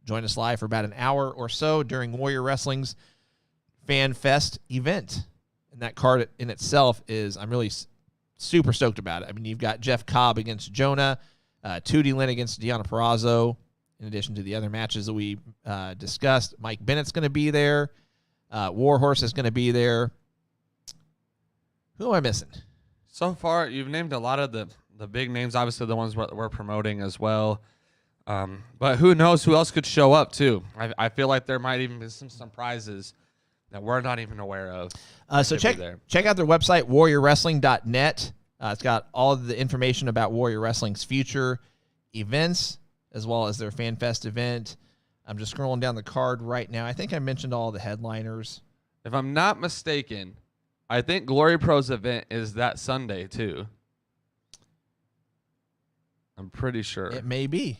Join us live for about an hour or so during Warrior Wrestling's Fan Fest event. And that card in itself is, I'm really super stoked about it. I mean, you've got Jeff Cobb against Jonah, Tootie Lynn against Deonna Purrazzo, in addition to the other matches that we discussed. Mike Bennett's going to be there. Warhorse is going to be there. Who am I missing? So far, you've named a lot of the big names, obviously the ones we're promoting as well. But who knows who else could show up, too. I feel like there might even be some surprises that we're not even aware of. So check out their website, warriorwrestling.net. It's got all of the information about Warrior Wrestling's future events, as well as their Fan Fest event. I'm just scrolling down the card right now. I think I mentioned all the headliners. If I'm not mistaken, I think Glory Pro's event is that Sunday, too. I'm pretty sure. It may be.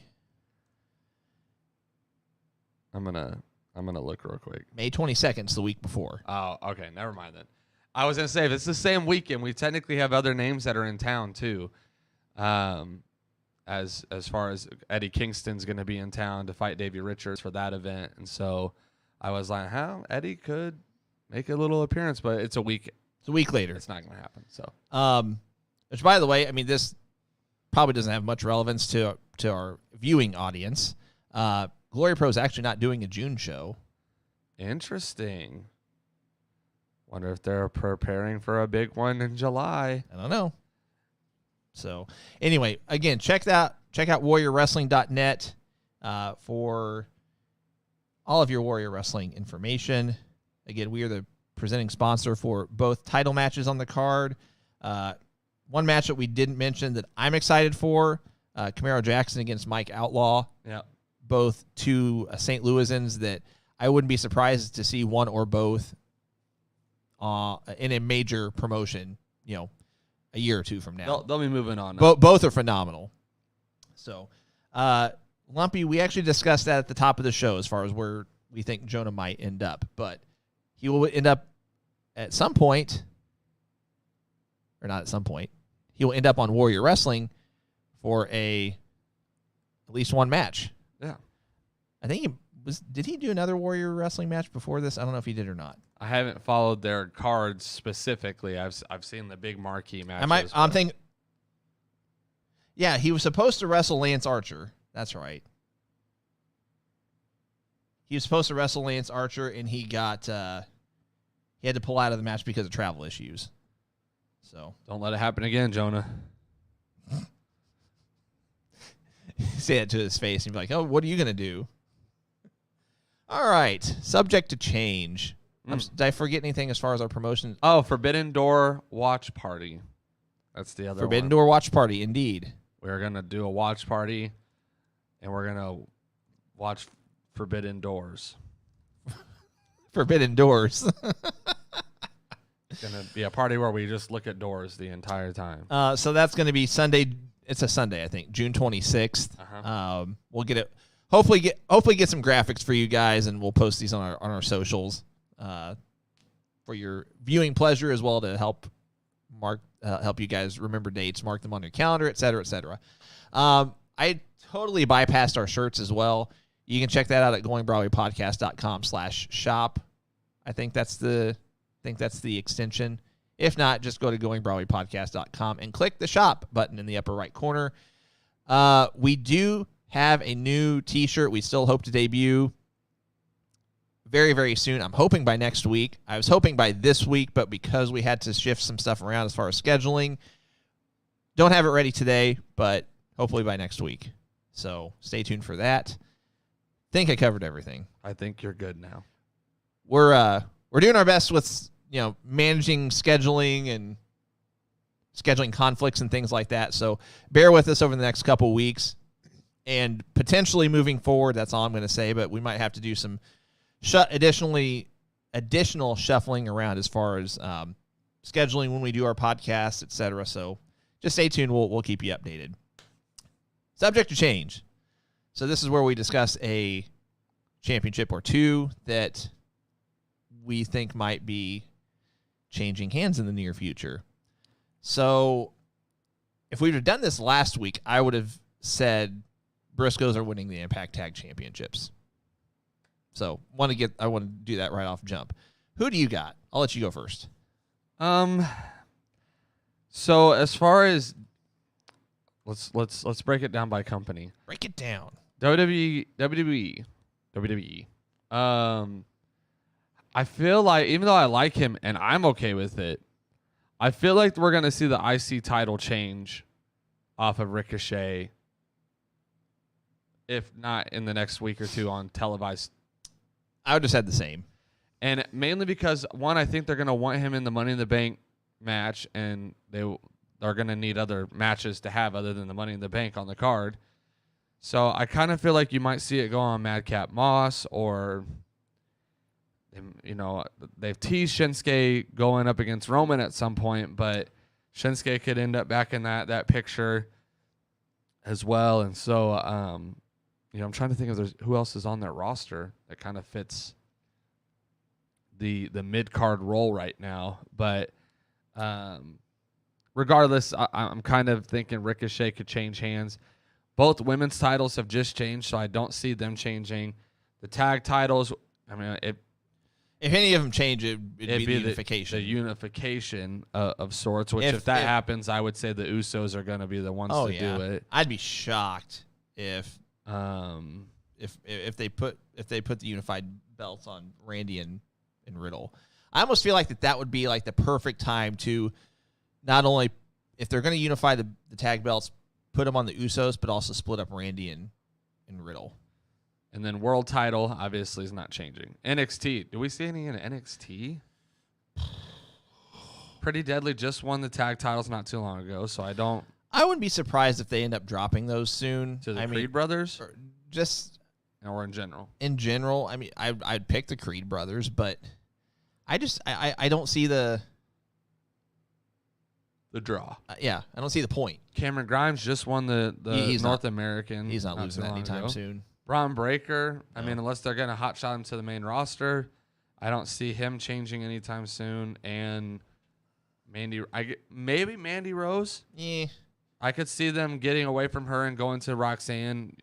I'm gonna look real quick. May 22nd is the week before. Oh, okay. Never mind then. I was gonna say if it's the same weekend, we technically have other names that are in town too. As far as Eddie Kingston's gonna be in town to fight Davey Richards for that event, and so I was like, how Eddie could make a little appearance, but it's a week. It's a week later. It's not gonna happen. So, which by the way, I mean this probably doesn't have much relevance to our viewing audience. Glory Pro is actually not doing a June show. Interesting. Wonder if they're preparing for a big one in July. I don't know. So, anyway, again, check out warriorwrestling.net for all of your Warrior Wrestling information. Again, we are the presenting sponsor for both title matches on the card. One match that we didn't mention that I'm excited for, Camaro Jackson against Mike Outlaw. Yeah. Both two St. Louisans that I wouldn't be surprised to see one or both in a major promotion, a year or two from now. They'll be moving on. Both are phenomenal. So, Lumpy, we actually discussed that at the top of the show as far as where we think Jonah might end up. But he will end up at some point, or not at some point, he will end up on Warrior Wrestling for at least one match. Yeah. I think did he do another Warrior Wrestling match before this? I don't know if he did or not. I haven't followed their cards specifically. I've seen the big marquee matches. I'm thinking. Yeah, he was supposed to wrestle Lance Archer. That's right. He was supposed to wrestle Lance Archer, and he got he had to pull out of the match because of travel issues. So don't let it happen again, Jonah. Say it to his face and be like, oh, what are you going to do? All right. Subject to change. Did I forget anything as far as our promotion? Oh, Forbidden Door watch party. That's the other Forbidden one. Door watch party, indeed. We're going to do a watch party, and we're going to watch Forbidden Doors. Forbidden Doors. It's going to be a party where we just look at doors the entire time. So that's going to be Sunday. It's a Sunday, I think, June 26th. We'll get it. Hopefully get some graphics for you guys, and we'll post these on our socials for your viewing pleasure, as well to help you guys remember dates, mark them on your calendar, et cetera, et cetera. I totally bypassed our shirts as well. You can check that out at goingbroadwaypodcast.com/shop. I think that's the extension. If not, just go to goingbroadwaypodcast.com and click the shop button in the upper right corner. We do have a new t-shirt we still hope to debut very, very soon. I'm hoping by next week. I was hoping by this week, but because we had to shift some stuff around as far as scheduling, don't have it ready today, but hopefully by next week. So stay tuned for that. Think I covered everything. I think you're good now. We're doing our best with managing scheduling and scheduling conflicts and things like that. So bear with us over the next couple weeks, and potentially moving forward. That's all I'm going to say. But we might have to do some additional shuffling around as far as scheduling when we do our podcast, etc. So just stay tuned. We'll keep you updated. Subject to change. So this is where we discuss a championship or two that we think might be changing hands in the near future. So if we would have done this last week, I would have said Briscoes are winning the Impact Tag Championships. So I want to do that right off jump. Who do you got? I'll let you go first. So as far as let's break it down by company. Break it down. WWE. I feel like, even though I like him and I'm okay with it, I feel like we're going to see the IC title change off of Ricochet, if not in the next week or two on televised. I would have said the same. And mainly because, one, I think they're going to want him in the Money in the Bank match, and they are going to need other matches to have other than the Money in the Bank on the card. So I kind of feel like you might see it go on Madcap Moss, or they've teased Shinsuke going up against Roman at some point, but Shinsuke could end up back in that picture as well. And so, I'm trying to think of who else is on their roster that kind of fits the mid-card role right now. But regardless, I'm kind of thinking Ricochet could change hands. Both women's titles have just changed, so I don't see them changing. The tag titles, if any of them change, it'd be the unification. The unification of sorts, which if that happens, I would say the Usos are going to be the ones to do it. I'd be shocked if they put the unified belts on Randy and Riddle. I almost feel like that would be like the perfect time to not only, if they're going to unify the tag belts, put them on the Usos, but also split up Randy and Riddle. And then world title, obviously, is not changing. NXT. Do we see any in NXT? Pretty Deadly just won the tag titles not too long ago, so I wouldn't be surprised if they end up dropping those soon. To the Creed brothers? Or in general? In general. I'd pick the Creed brothers, but I don't see the draw. I don't see the point. Cameron Grimes just won the North American. He's not losing that anytime soon. Braun Breaker, unless they're going to hotshot him to the main roster, I don't see him changing anytime soon. And maybe Mandy Rose. Yeah. I could see them getting away from her and going to Roxanne,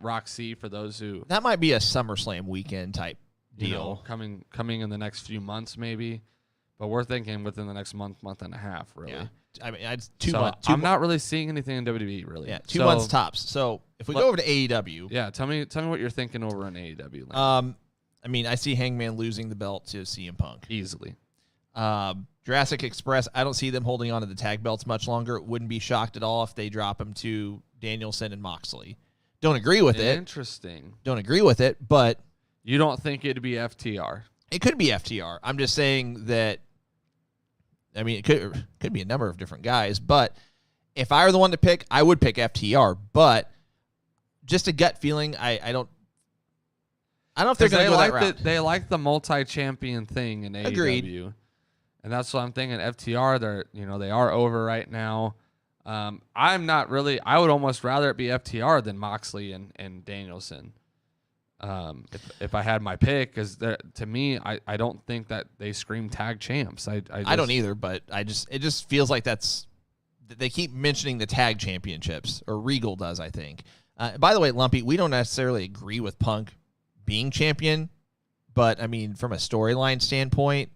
Roxy for those who... That might be a SummerSlam weekend type deal. Coming in the next few months maybe. But we're thinking within the next month and a half, really. Yeah. It's 2 months. I'm not really seeing anything in WWE, really. Yeah, 2 months tops. So if we go over to AEW... Yeah, tell me what you're thinking over in AEW. I see Hangman losing the belt to CM Punk. Easily. Jurassic Express, I don't see them holding on to the tag belts much longer. Wouldn't be shocked at all if they drop them to Danielson and Moxley. Don't agree with it. Interesting. Don't agree with it, but you don't think it'd be FTR? It could be FTR. I'm just saying that. I mean, it could be a number of different guys, but if I were the one to pick, I would pick FTR. But just a gut feeling, I don't know if they're going to go that route. They like the multi-champion thing in AEW. Agreed. And that's what I'm thinking. FTR, they are over right now. I'm not really. I would almost rather it be FTR than Moxley and Danielson. If I had my pick, because to me, I don't think that they scream tag champs. I don't either, but it just feels like they keep mentioning the tag championships, or Regal does, I think. By the way, Lumpy, we don't necessarily agree with Punk being champion, but I mean, from a storyline standpoint,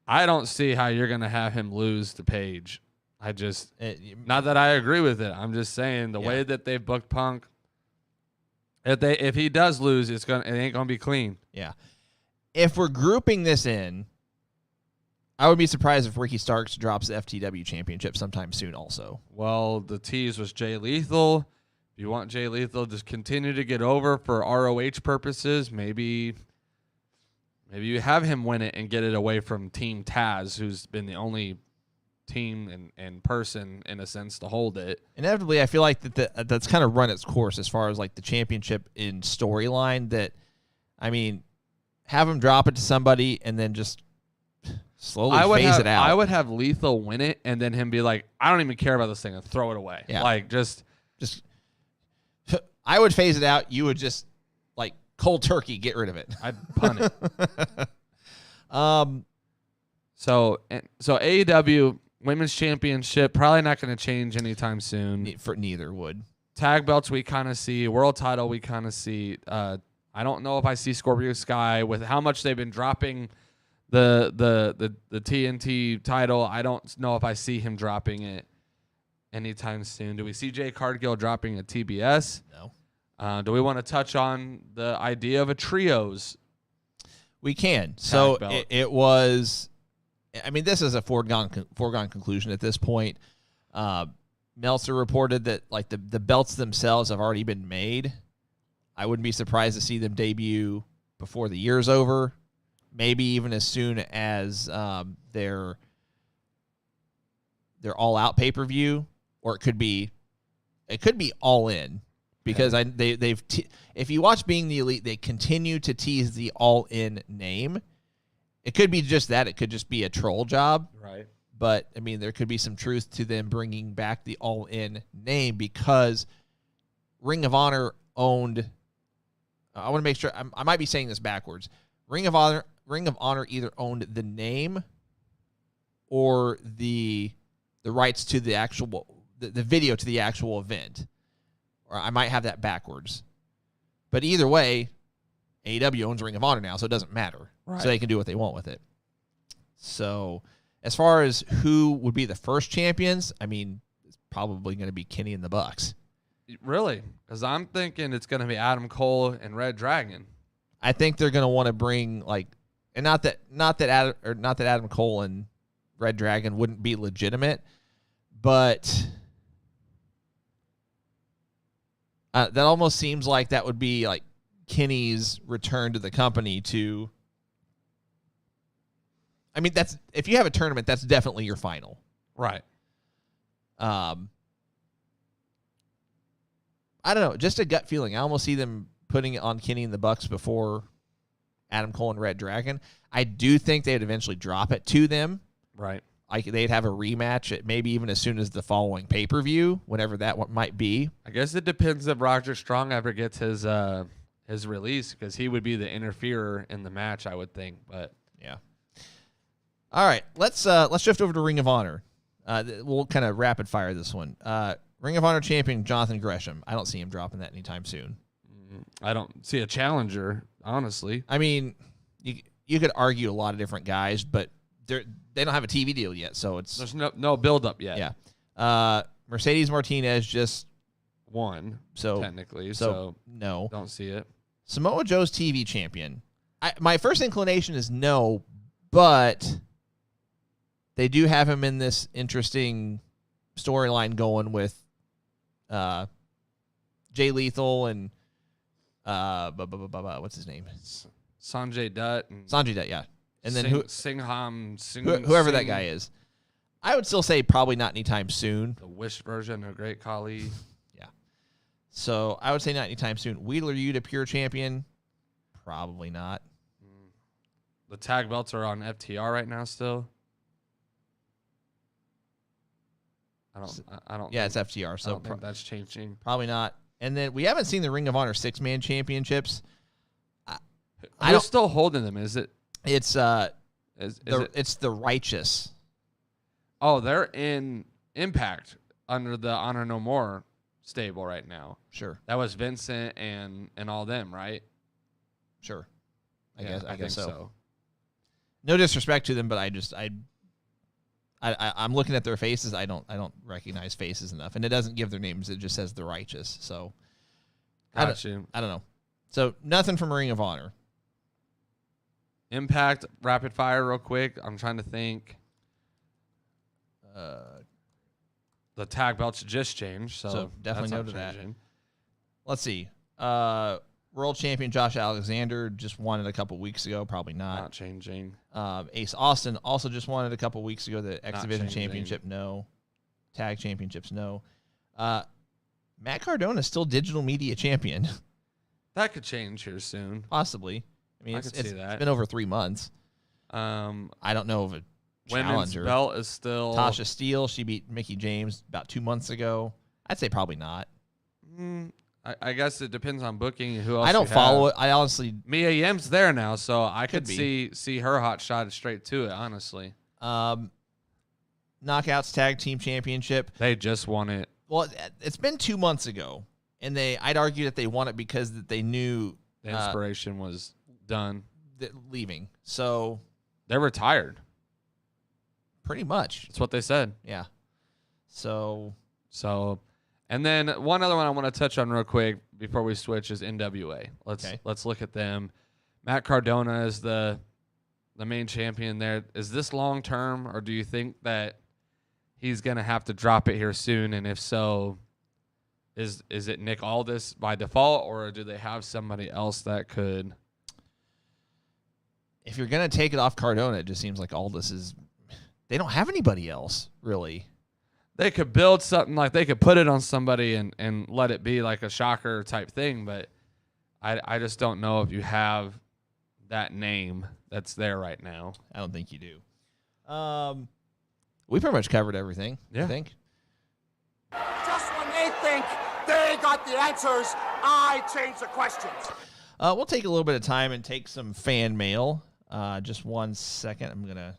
I don't see how you're gonna have him lose to Paige. Not that I agree with it. I'm just saying the way that they've booked Punk. If he does lose, it ain't gonna be clean. Yeah. If we're grouping this in, I would be surprised if Ricky Starks drops the FTW championship sometime soon also. Well, the tease was Jay Lethal. If you want Jay Lethal to continue to get over for ROH purposes, maybe you have him win it and get it away from Team Taz, who's been the only team and person in a sense to hold it. Inevitably, I feel like that's kind of run its course as far as like the championship in storyline. That, I mean, have him drop it to somebody and then just slowly phase it out. I would have Lethal win it and then him be like, I don't even care about this thing, and throw it away. Yeah. Like just I would phase it out. You would just like cold turkey get rid of it. I'd punt it. So AEW Women's Championship probably not going to change anytime soon. For neither would. Tag belts we kind of see. World title we kind of see. I don't know if I see Scorpio Sky with how much they've been dropping the TNT title. I don't know if I see him dropping it anytime soon. Do we see Jay Cargill dropping a TBS? No. Do we want to touch on the idea of a trios? We can. So it was. I mean, this is a foregone conclusion at this point. Meltzer reported that like the belts themselves have already been made. I wouldn't be surprised to see them debut before the year's over, maybe even as soon as their all-out pay-per-view, or it could be all in, because if you watch Being the Elite, they continue to tease the all in name. It could be just that. It could just be a troll job. Right. But, I mean, there could be some truth to them bringing back the all-in name, because Ring of Honor owned... I want to make sure... I might be saying this backwards. Ring of Honor either owned the name or the rights to the actual... the video to the actual event. Or I might have that backwards. But either way, AEW owns Ring of Honor now, so it doesn't matter. Right. So they can do what they want with it. So as far as who would be the first champions, I mean, it's probably going to be Kenny and the Bucks. Really? Because I'm thinking it's going to be Adam Cole and Red Dragon. I think they're going to want to bring and not that Adam Cole and Red Dragon wouldn't be legitimate, but that almost seems like that would be like Kenny's return to the company to. I mean, if you have a tournament, that's definitely your final. Right. I don't know. Just a gut feeling. I almost see them putting it on Kenny and the Bucks before Adam Cole and Red Dragon. I do think they'd eventually drop it to them. Right. Like they'd have a rematch, maybe even as soon as the following pay-per-view, whenever that might be. I guess it depends if Roger Strong ever gets his release, because he would be the interferer in the match, I would think. But yeah. All right, let's shift over to Ring of Honor. We'll kind of rapid fire this one. Ring of Honor champion Jonathan Gresham. I don't see him dropping that anytime soon. I don't see a challenger, honestly. I mean, you could argue a lot of different guys, but they don't have a TV deal yet, so there's no build up yet. Yeah. Mercedes Martinez just won, so technically. So no, don't see it. Samoa Joe's TV champion. My first inclination is no, but I think Samoa Joe's TV champion. I mean, that's if you have a tournament, that's definitely your final. Ring of Honor either owned the name or the video to the actual event. Or I might have that backwards. But they do have him in this interesting storyline going with Jay Lethal and what's his name? Sanjay Dutt. Sanjay Dutt, yeah. And then whoever that guy is. I would still say probably not anytime soon. The Wish version of Great Khali. Yeah. So I would say not anytime soon. Wheeler Yuta pure champion? Probably not. The tag belts are on FTR right now still. I don't. Yeah, it's FTR. So I don't think that's changing. Probably not. And then we haven't seen the Ring of Honor 6-man championships. I'm still holding them. Is it? It's it's the Righteous. Oh, they're in Impact under the Honor No More stable right now. Sure. That was Vincent and all them, right? Sure. I guess so. No disrespect to them, but I'm looking at their faces. I don't recognize faces enough, and it doesn't give their names. It just says the Righteous. So I don't know. So nothing from Ring of Honor. Impact, rapid fire, real quick. I'm trying to think. The tag belts just changed, so definitely that's no to that. changing. Let's see. World champion Josh Alexander just won it a couple weeks ago. Probably not. Not changing. Ace Austin also just won it a couple weeks ago. The X Division changing. Championship, no. Tag Championships, no. Matt Cardona is still digital media champion. That could change here soon. Possibly. I mean, I could see that. It's been over 3 months. I don't know if a women's challenger. belt is still Tasha Steele. She beat Mickie James about 2 months ago. I'd say probably not. I guess it depends on booking. Who else? I don't follow it. I honestly. Mia Yim's there now, so I could be. see her hot shot straight to it. Honestly, Knockouts Tag Team Championship. they just won it. Well, it's been 2 months ago, and I'd argue that they won it because that they knew The inspiration was done. Leaving. So They're retired. pretty much, That's what they said. yeah. So And then one other one I want to touch on real quick before we switch is NWA. Let's look at them. Matt Cardona is the main champion there. Is this long term, or do you think that he's gonna have to drop it here soon? And if so, is it Nick Aldis by default, or do they have somebody else that could? if you're gonna take it off Cardona, it just seems like Aldis is. They don't have anybody else really. They could build something like they could put it on somebody and let it be like a shocker type thing, but I just don't know if you have that name that's there right now. I don't think you do. We pretty much covered everything. Yeah. I think. Just when they think they got the answers, I change the questions. We'll take a little bit of time and take some fan mail. Just 1 second. I'm going to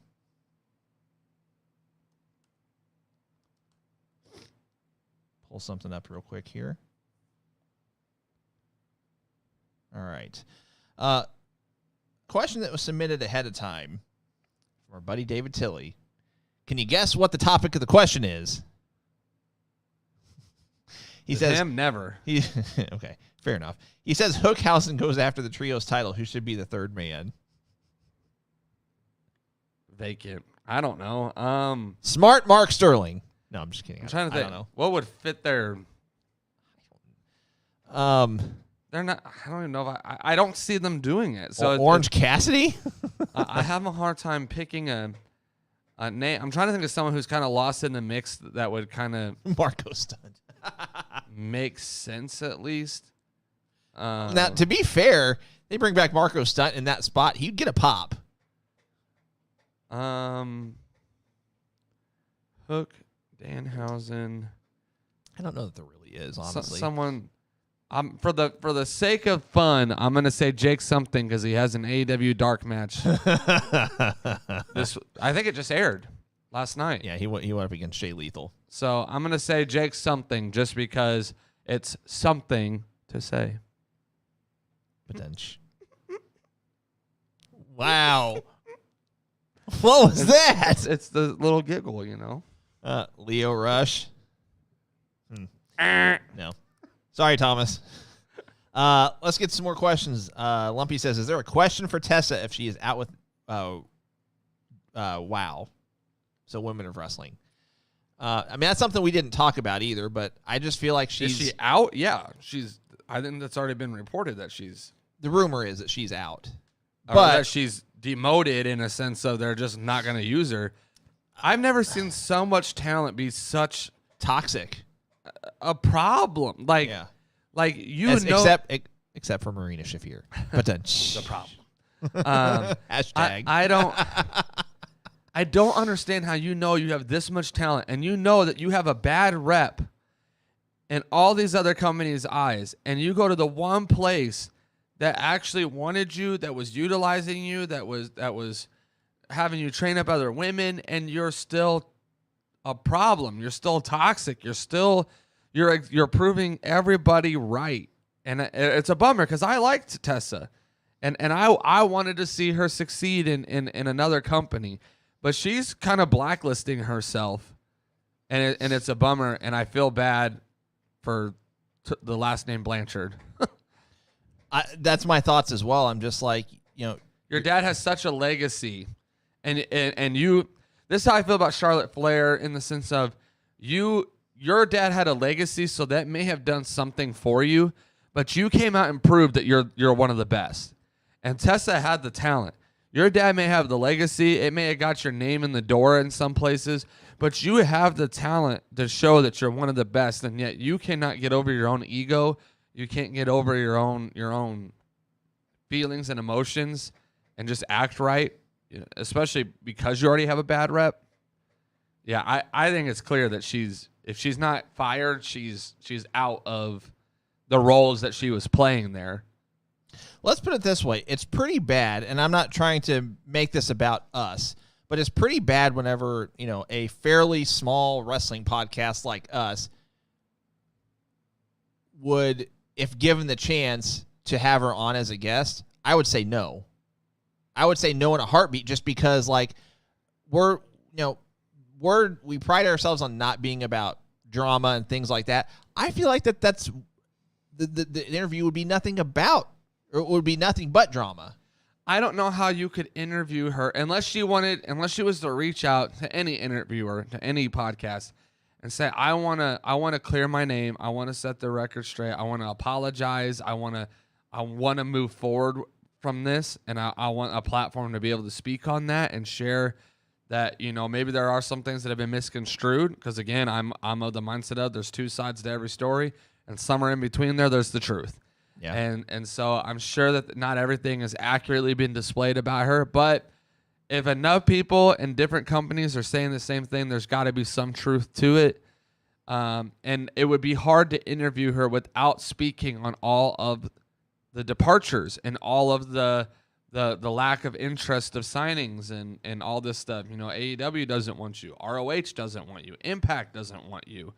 pull something up real quick here. All right. Question that was submitted ahead of time from our buddy David Tilley. Can you guess what the topic of the question is? He says him never. Okay, fair enough. He says Hookhausen goes after the trios title. Who should be the third man? Vacant. I don't know. Smart Mark Sterling. No, I'm just kidding. I'm trying to think. I don't know. What would fit their? They're not. I don't even know if I don't see them doing it. So Orange Cassidy. I have a hard time picking a name. I'm trying to think of someone who's kind of lost in the mix that would kind of Marco Stunt. make sense at least. Now, to be fair, they bring back Marco Stunt in that spot. He'd get a pop. Hook, Danhausen. I don't know that there really is, honestly. Someone. For the sake of fun, I'm gonna say Jake something because he has an AEW dark match. I think it just aired last night. Yeah, he went up against Jay Lethal. So I'm gonna say Jake something just because it's something to say. Potential. Wow. What was that? It's the little giggle, you know. Leo Rush. No. Sorry, Thomas. Let's get some more questions. Lumpy says, is there a question for Tessa if she is out with Wow? so Women of Wrestling. I mean, that's something we didn't talk about either, but I just feel like Is she out? Yeah, I think that's already been reported that she's. The rumor is that she's out, But that she's demoted in a sense of they're just not going to use her. I've never seen so much talent be such toxic a problem. Like, except for Marina Shafir. But then the problem. Hashtag. I don't understand how you have this much talent and you know that you have a bad rep in all these other companies' eyes, and you go to the one place that actually wanted you, that was utilizing you, that was having you train up other women, and you're still a problem. You're still toxic. You're proving everybody right, and it's a bummer because I liked Tessa, and I wanted to see her succeed in another company. But she's kind of blacklisting herself, and it's a bummer, and I feel bad for the last name Blanchard. That's my thoughts as well. I'm just like, your dad has such a legacy, and you. This is how I feel about Charlotte Flair in the sense of your dad had a legacy, so that may have done something for you, but you came out and proved that you're one of the best, and Tessa had the talent. Your dad may have the legacy. It may have got your name in the door in some places, but you have the talent to show that you're one of the best, and yet you cannot get over your own ego. You can't get over your own feelings and emotions and just act right, especially because you already have a bad rep. Yeah, I think it's clear that if she's not fired, she's out of the roles that she was playing there. Let's put it this way. It's pretty bad, and I'm not trying to make this about us, but it's pretty bad whenever, a fairly small wrestling podcast like us would, if given the chance to have her on as a guest, I would say no. I would say no in a heartbeat just because, we pride ourselves on not being about drama and things like that. I feel like that's the interview would be nothing about. Or it would be nothing but drama. I don't know how you could interview her unless she was to reach out to any interviewer, to any podcast, and say, I want to clear my name. I want to set the record straight. I want to apologize. I want to move forward from this, and I want a platform to be able to speak on that and share that, maybe there are some things that have been misconstrued. Because again, I'm of the mindset of there's two sides to every story, and somewhere in between there's the truth. Yeah. And so I'm sure that not everything has accurately been displayed about her, but if enough people in different companies are saying the same thing, there's got to be some truth to it. And it would be hard to interview her without speaking on all of the departures and all of the lack of interest of signings and all this stuff. AEW doesn't want you. ROH doesn't want you. Impact doesn't want you.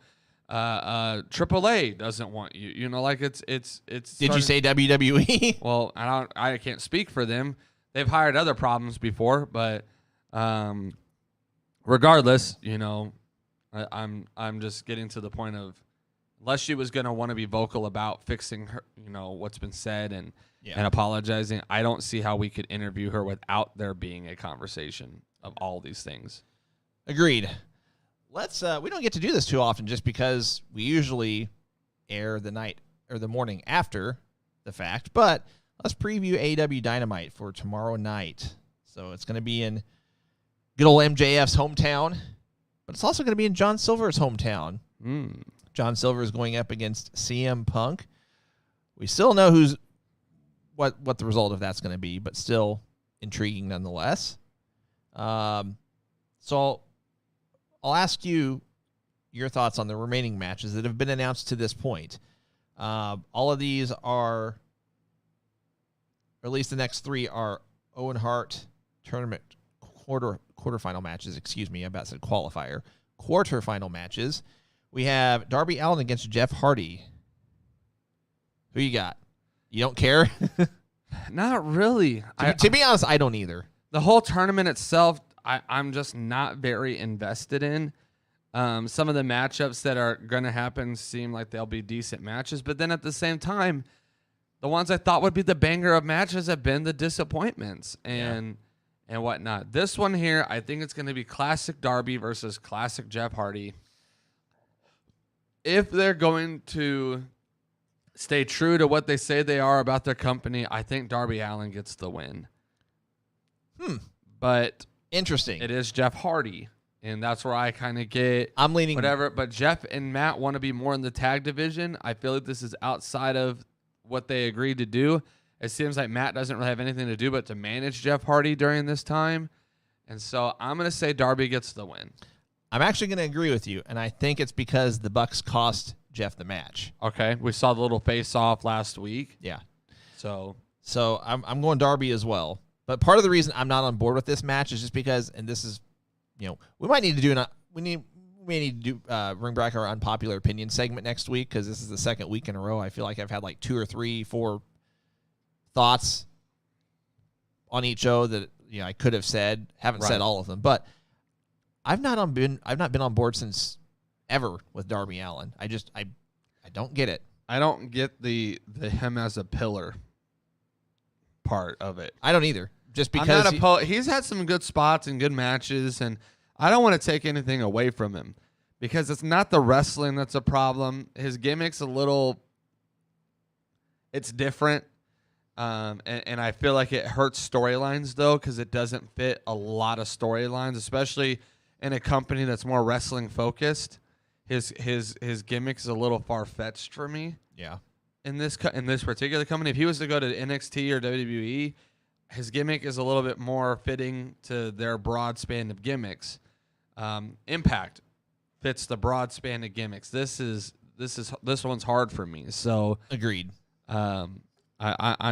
AAA doesn't want you. It's. Did you say WWE? Well, I can't speak for them. They've hired other problems before, but regardless, I'm just getting to the point of unless she was gonna want to be vocal about fixing her, what's been said and apologizing. I don't see how we could interview her without there being a conversation of all these things. Agreed. Let's we don't get to do this too often just because we usually air the night or the morning after the fact, but let's preview AEW Dynamite for tomorrow night. So it's going to be in good old MJF's hometown, but it's also going to be in John Silver's hometown. John Silver is going up against CM Punk. We still know what the result of that's going to be, but still intriguing nonetheless. So I'll ask you your thoughts on the remaining matches that have been announced to this point. All of these are, or at least the next three are Owen Hart tournament quarterfinal matches. Excuse me, I about said qualifier. Quarterfinal matches. We have Darby Allin against Jeff Hardy. Who you got? You don't care? Not really. To be honest, I don't either. The whole tournament itself, I'm just not very invested in. Some of the matchups that are going to happen seem like they'll be decent matches, but then at the same time, the ones I thought would be the banger of matches have been the disappointments. And and whatnot. This one here, I think it's going to be classic Darby versus classic Jeff Hardy. If they're going to stay true to what they say they are about their company, I think Darby Allin gets the win. But Interesting. it is Jeff Hardy, and that's where I kind of get I'm leaning whatever. But Jeff and Matt want to be more in the tag division. I feel like this is outside of what they agreed to do. It seems like Matt doesn't really have anything to do but to manage Jeff Hardy during this time. And so I'm going to say Darby gets the win. I'm actually going to agree with you, and I think it's because the Bucks cost Jeff the match. Okay, we saw the little face-off last week. Yeah. So I'm going Darby as well. But part of the reason I'm not on board with this match is just because, and this is, we might need to do we may need to do bring back our unpopular opinion segment next week, because this is the second week in a row I feel like I've had like 2 or 3, 4 thoughts on each show that I could have said, haven't said all of them, but I've not been on board since ever with Darby Allin. I don't get it. I don't get the him as a pillar part of it. I don't either. Just because I'm not he's had some good spots and good matches, and I don't want to take anything away from him because it's not the wrestling that's a problem. His gimmick's it's different. And I feel like it hurts storylines though, because it doesn't fit a lot of storylines, especially in a company that's more wrestling focused. His gimmick is a little far fetched for me. Yeah. In this particular company, if he was to go to NXT or WWE, his gimmick is a little bit more fitting to their broad span of gimmicks. Impact fits the broad span of gimmicks. This one's hard for me. So agreed. I'm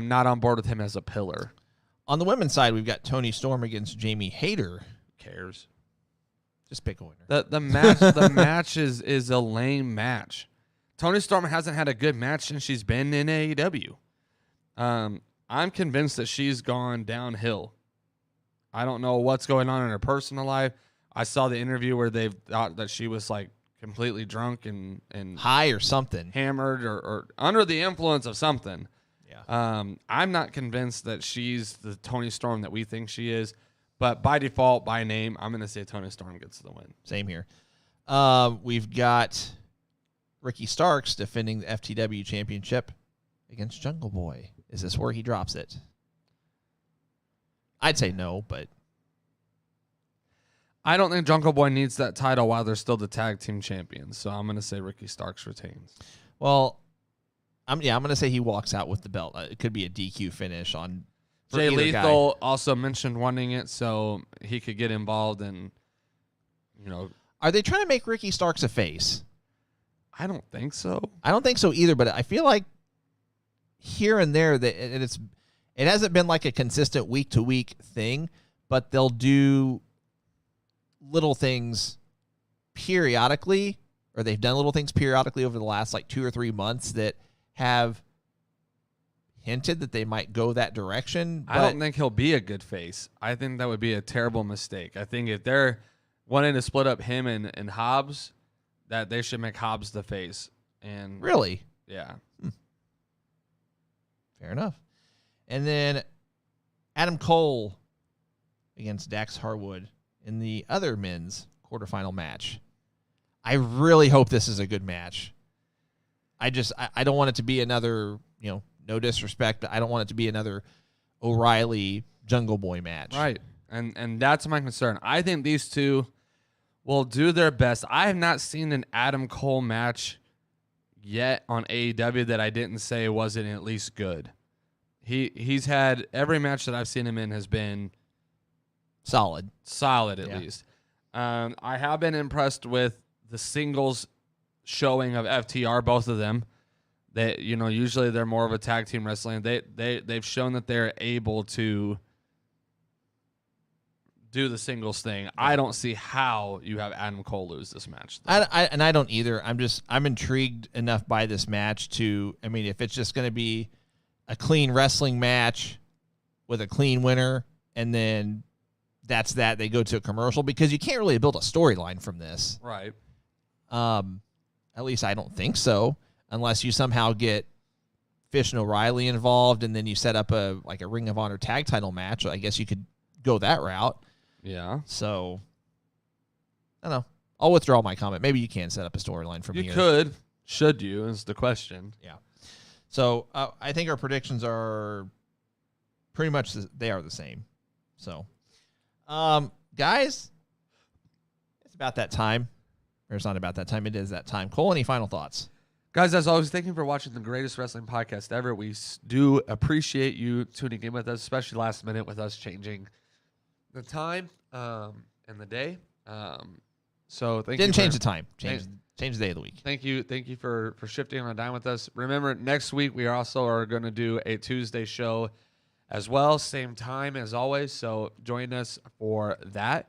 not on board with him as a pillar. On the women's side, we've got Toni Storm against Jamie Hayter. Who cares? Just pick a winner. The match is a lame match. Toni Storm hasn't had a good match since she's been in AEW. I'm convinced that she's gone downhill. I don't know what's going on in her personal life. I saw the interview where they thought that she was like completely drunk and high or something, hammered or under the influence of something. Yeah. I'm not convinced that she's the Toni Storm that we think she is, but by default, by name, I'm going to say Toni Storm gets the win. Same here. We've got Ricky Starks defending the FTW championship against Jungle Boy. Is this where he drops it? I'd say no, but I don't think Jungle Boy needs that title while they're still the tag team champions. So I'm going to say Ricky Starks retains. Well, I'm going to say he walks out with the belt. It could be a DQ finish on Jay guy. Lethal also mentioned wanting it, so he could get involved and, Are they trying to make Ricky Starks a face? I don't think so. I don't think so either, but I feel like here and there that it hasn't been like a consistent week to week thing, but they'll do little things periodically, or they've done little things periodically over the last like 2 or 3 months that have hinted that they might go that direction. But I don't think he'll be a good face. I think that would be a terrible mistake. I think if they're wanting to split up him and Hobbs, that they should make Hobbs the face. And really? Yeah. Fair enough. And then Adam Cole against Dax Harwood in the other men's quarterfinal match. I really hope this is a good match. I don't want it to be another, no disrespect, but I don't want it to be another O'Reilly Jungle Boy match. Right. And that's my concern. I think these two will do their best. I have not seen an Adam Cole match yet on AEW that I didn't say wasn't at least good. He's had every match that I've seen him in has been solid at least. I have been impressed with the singles showing of FTR, both of them. They, usually they're more of a tag team wrestling. They've shown that they're able to do the singles thing. I don't see how you have Adam Cole lose this match. I don't either. I'm intrigued enough by this match if it's just going to be a clean wrestling match with a clean winner, and then that's that. They go to a commercial, because you can't really build a storyline from this. Right. At least I don't think so, unless you somehow get Fish and O'Reilly involved, and then you set up a Ring of Honor tag title match. I guess you could go that route. Yeah. So, I don't know. I'll withdraw my comment. Maybe you can set up a storyline from You here. could. Should you is the question. Yeah. So, I think our predictions are pretty much, they are the same. So, guys, it's about that time. Or it's not about that time. It is that time. Cole, any final thoughts? Guys, as always, thank you for watching the greatest wrestling podcast ever. We do appreciate you tuning in with us, especially last minute with us changing the time and the day. So thank you. Didn't change the time. Change the day of the week. Thank you for shifting on a dime with us. Remember, next week we also are going to do a Tuesday show as well, same time as always. So join us for that.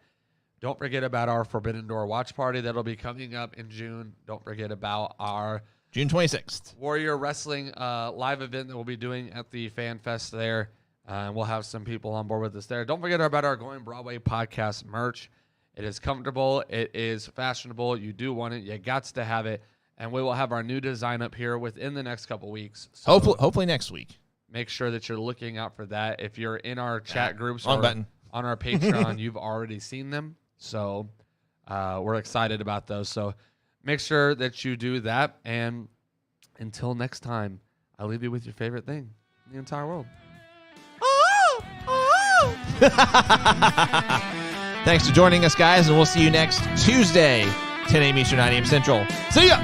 Don't forget about our Forbidden Door watch party that'll be coming up in June. Don't forget about our June 26th. Warrior Wrestling live event that we'll be doing at the Fan Fest there. We'll have some people on board with us there. Don't forget about our Going Broadway podcast merch. It is comfortable. It is fashionable. You do want it. You got to have it. And we will have our new design up here within the next couple weeks. So Hopefully next week. make sure that you're looking out for that. If you're in our chat groups Wrong or button. on our Patreon, you've already seen them. So we're excited about those. So make sure that you do that. And until next time, I leave you with your favorite thing in the entire world. Thanks for joining us, guys, and we'll see you next Tuesday, 10 a.m. Eastern, 9 a.m. Central. See ya!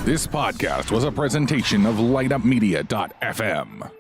This podcast was a presentation of LightUpMedia.fm.